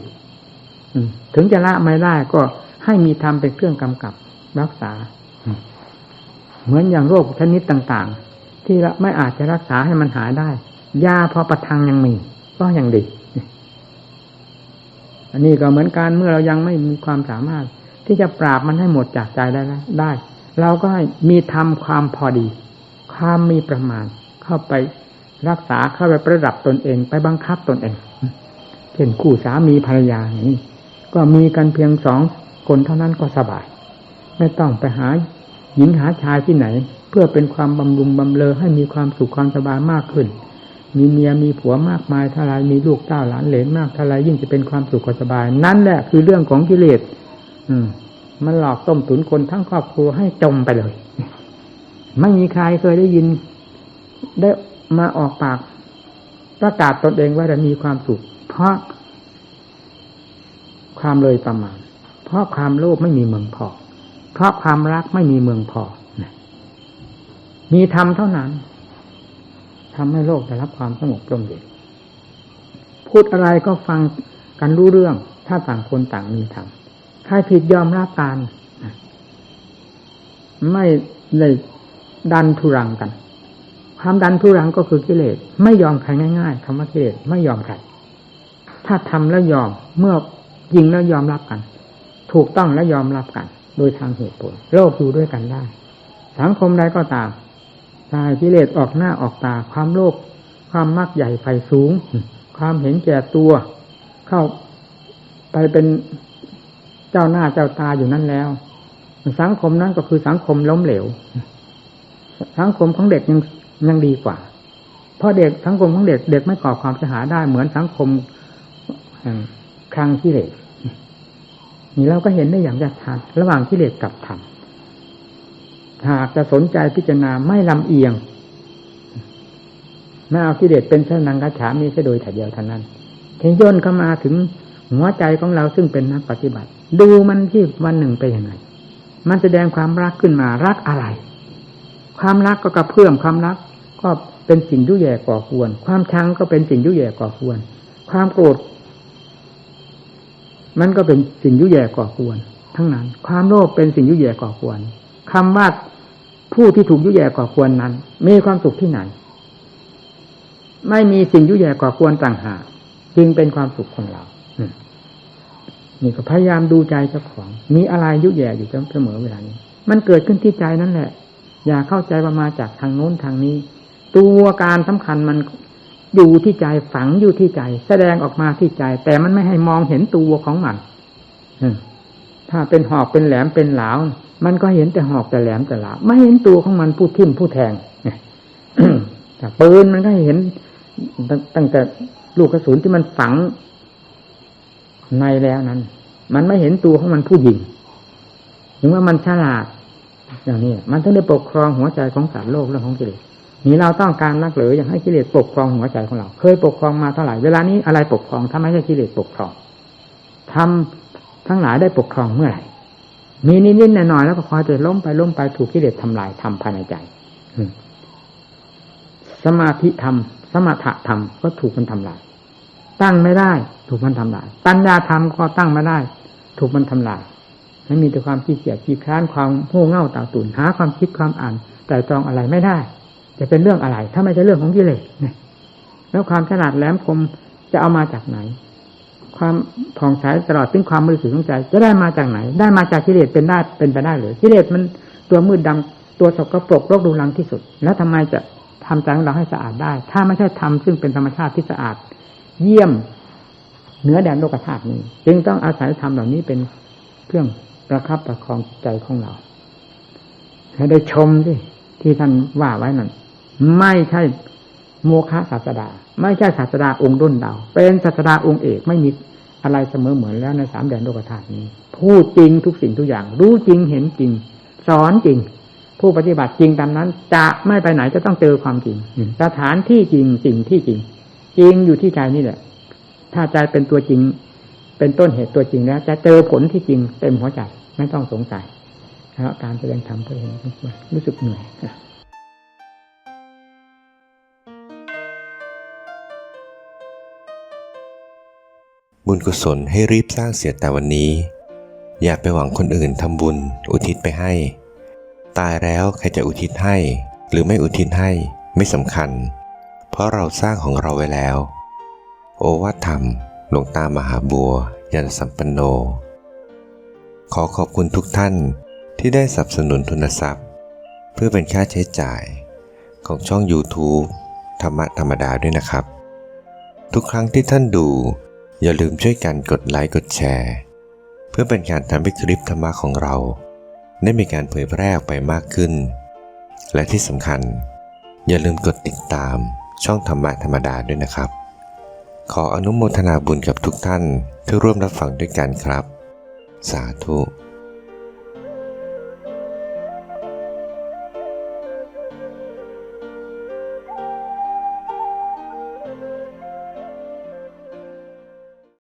ถึงจะละไม่ได้ก็ให้มีธรรมเป็นเครื่องกำกับรักษาเหมือนอย่างโรคชนิดต่างๆที่เราไม่อาจจะรักษาให้มันหายได้ยาพอประทังยังมีก็ยังดีอันนี้ก็เหมือนกันเมื่อเรายังไม่มีความสามารถที่จะปราบมันให้หมดจากใจได้เราก็ให้มีธรรมความพอดีความมีประมาณเข้าไปรักษาเข้าไปประดับตนเองไปบังคับตนเองเช่นคู่สามีภรรยาอย่างนี้ก็มีกันเพียง2 คนเท่านั้นก็สบายไม่ต้องไปหาหญิงหาชายที่ไหนเพื่อเป็นความบำรุงบำเรอให้มีความสุขความสบายมากขึ้นมีเมียมีผัวมากมายเท่าไรมีลูกเต้าหลานเหลนมากเท่าไรยิ่งจะเป็นความสุขความสบายนั่นแหละคือเรื่องของกิเลสมันหลอกต้มตุ๋นคนทั้งครอบครัวให้จมไปเลยไม่มีใครเคยได้ยินได้มาออกปากประกาศตนเองว่าจะมีความสุขเพราะความเลยประมาณเพราะความโลภไม่มีเมืองพอเพราะความรักไม่มีเมืองพอมีธรรมเท่านั้นทำให้โลกได้รับความสงบร่มเย็นพูดอะไรก็ฟังกันรู้เรื่องถ้าต่างคนต่างมีธรรมใครผิดยอมรับกันไม่เลยดันทุรังกันความดันทุรังก็คือกิเลสไม่ยอมใครง่ายๆคำว่ากิเลสไม่ยอมใครถ้าทำแล้วยอมเมื่อยิงแล้วยอมรับกันถูกต้องและยอมรับกันโดยทางเหตุผลโลกอยู่ด้วยกันได้สังคมใดก็ตามถ้ากิเลสออกหน้าออกตาความโลภความมักใหญ่ไฟสูงความเห็นแก่ตัวเข้าไปเป็นเจ้าหน้าเจ้าตาอยู่นั่นแล้วสังคมนั้นก็คือสังคมล้มเหลวสังคมของเด็กยัง ยังดีกว่าเพราะเด็กสังคมของเด็กไม่ก่อความเสียหายได้เหมือนสังคมคลังกิเลสนี่เราก็เห็นได้อย่างชัดระหว่างกิเลสกับธรรมหากจะสนใจพิจารณาไม่ลำเอียงไม่เอากิเลสเป็นสนังกัจฉามิซะโดยถ่ายเดียวเท่านั้นเพียงย่นเข้ามาถึงหัวใจของเราซึ่งเป็นนักปฏิบัติดูมันที่วันหนึ่งไปยังไงมันแสดงความรักขึ้นมารักอะไรความรักก็กระเพื่อมความรักก็เป็นสิ่งยุ่ยแย่ก่อกวนความชังก็เป็นสิ่งยุ่ยแย่ก่อกวนความโกรธมันก็เป็นสิ่งยุ่ยแย่ก่อกวนทั้งนั้นความโลภเป็นสิ่งยุ่ยแย่ก่อกวนคำว่าผู้ที่ถูกยุ่ยแย่ก่อกวนนั้นมีความสุขที่ไหนไม่มีสิ่งยุ่ยแย่ก่อกวนต่างหากจึงเป็นความสุขของเรานี่ก็พยายามดูใจเจ้าของมีอะไรยุ่ยแย่อยู่เสมอเวลานี้มันเกิดขึ้นที่ใจนั่นแหละอย่าเข้าใจว่ามาจากทางโน้นทางนี้ตัวการสำคัญมันอยู่ที่ใจฝังอยู่ที่ใจแสดงออกมาที่ใจแต่มันไม่ให้มองเห็นตัวของมันถ้าเป็นหอกเป็นแหลมเป็นเหลามันก็เห็นแต่หอกแต่แหลมแต่เหลาไม่เห็นตัวของมันผู้ทิ่มผู้แทงแต่ปืนมันก็เห็นตั้งแต่ลูกกระสุนที่มันฝังในแล้วนั้นมันไม่เห็นตัวของมันผู้ยิงถึงว่ามันฉลาดอย่างนี้มันถึงได้ปกครองหัวใจของสัตว์โลกเรื่องของกิเลสนี่เราต้องการนักหรืออยากให้กิเลสปกครองหัวใจของเราเคยปกครองมาเท่าไหร่เวลานี้อะไรปกครองถ้าไม่ใช่กิเลสปกครองทำทั้งหลายได้ปกครองเมื่อไหร่มีนิดๆหน่อยๆแล้วก็คอยจะล้มไปถูกกิเลสทำลายทำภายในใจสมาธิธรรมสมถะธรรมก็ถูกมันทำลายตั้งไม่ได้ถูกมันทำลายปัญญาธรรมก็ตั้งไม่ได้ถูกมันทำลายไม่มีแต่ความขี้เกียจขี้คร้านความโง่เง่าเต่าตุ่นหาความคิดความอ่านแต่ตรองอะไรไม่ได้จะเป็นเรื่องอะไรถ้าไม่ใช่เรื่องของกิเลสเนี่ยแล้วความฉลาดแหลมคมจะเอามาจากไหนความผ่องใสตลอดถึงความบริสุทธิ์ของใจจะได้มาจากไหนได้มาจากกิเลสเป็นไปได้หรือกิเลสมันตัวมืดดำตัวสกปรกรกรุงรังที่สุดแล้วทำไมจะทำใจของเราให้สะอาดได้ถ้าไม่ใช่ธรรมซึ่งเป็นธรรมชาติที่สะอาดเยี่ยมเหนือแดนโลกธาตุนี้จึงต้องอาศัยธรรมเหล่านี้เป็นเครื่องประคับประคองใจของเราให้ได้ชมสิที่ท่านว่าไว้นั่นไม่ใช่โมฆะศาสดาไม่ใช่ศาสดาองค์ด้นดาวเป็นศาสดาองค์เอกไม่มีอะไรเสมอเหมือนแล้วในสามแดนโลกธาตุนี้พูดจริงทุกสิ่งทุกอย่างรู้จริงเห็นจริงสอนจริงผู้ปฏิบัติจริงตามนั้นจะไม่ไปไหนจะต้องเจอความจริงสถานที่จริงสิ่งที่จริงจริงอยู่ที่ใจนี่แหละถ้าใจเป็นตัวจริงเป็นต้นเหตุตัวจริงแล้วจะเจอผลที่จริงเต็มหัวใจไม่ต้องสงสัยแล้วการแสดงธรรมก็เห็นรู้สึกเหนื่อยบุญกุศลให้รีบสร้างเสียแต่วันนี้อย่าไปหวังคนอื่นทำบุญอุทิศไปให้ตายแล้วใครจะอุทิศให้หรือไม่อุทิศให้ไม่สำคัญเพราะเราสร้างของเราไว้แล้วโอวาทธรรมหลวงตามหาบัวยันสัมปันโนขอขอบคุณทุกท่านที่ได้สนับสนุนทุนทรัพย์เพื่อเป็นค่าใช้จ่ายของช่อง YouTube ธรรมะธรรมดาด้วยนะครับทุกครั้งที่ท่านดูอย่าลืมช่วยกันกดไลค์กดแชร์เพื่อเป็นการทำให้คลิปธรรมะของเราได้มีการเผยแพร่ออกไปมากขึ้นและที่สำคัญอย่าลืมกดติดตามช่องธรรมะธรรมดาด้วยนะครับขออนุโมทนาบุญกับทุกท่านที่ร่วมรับฟังด้วยกันครับสาธุ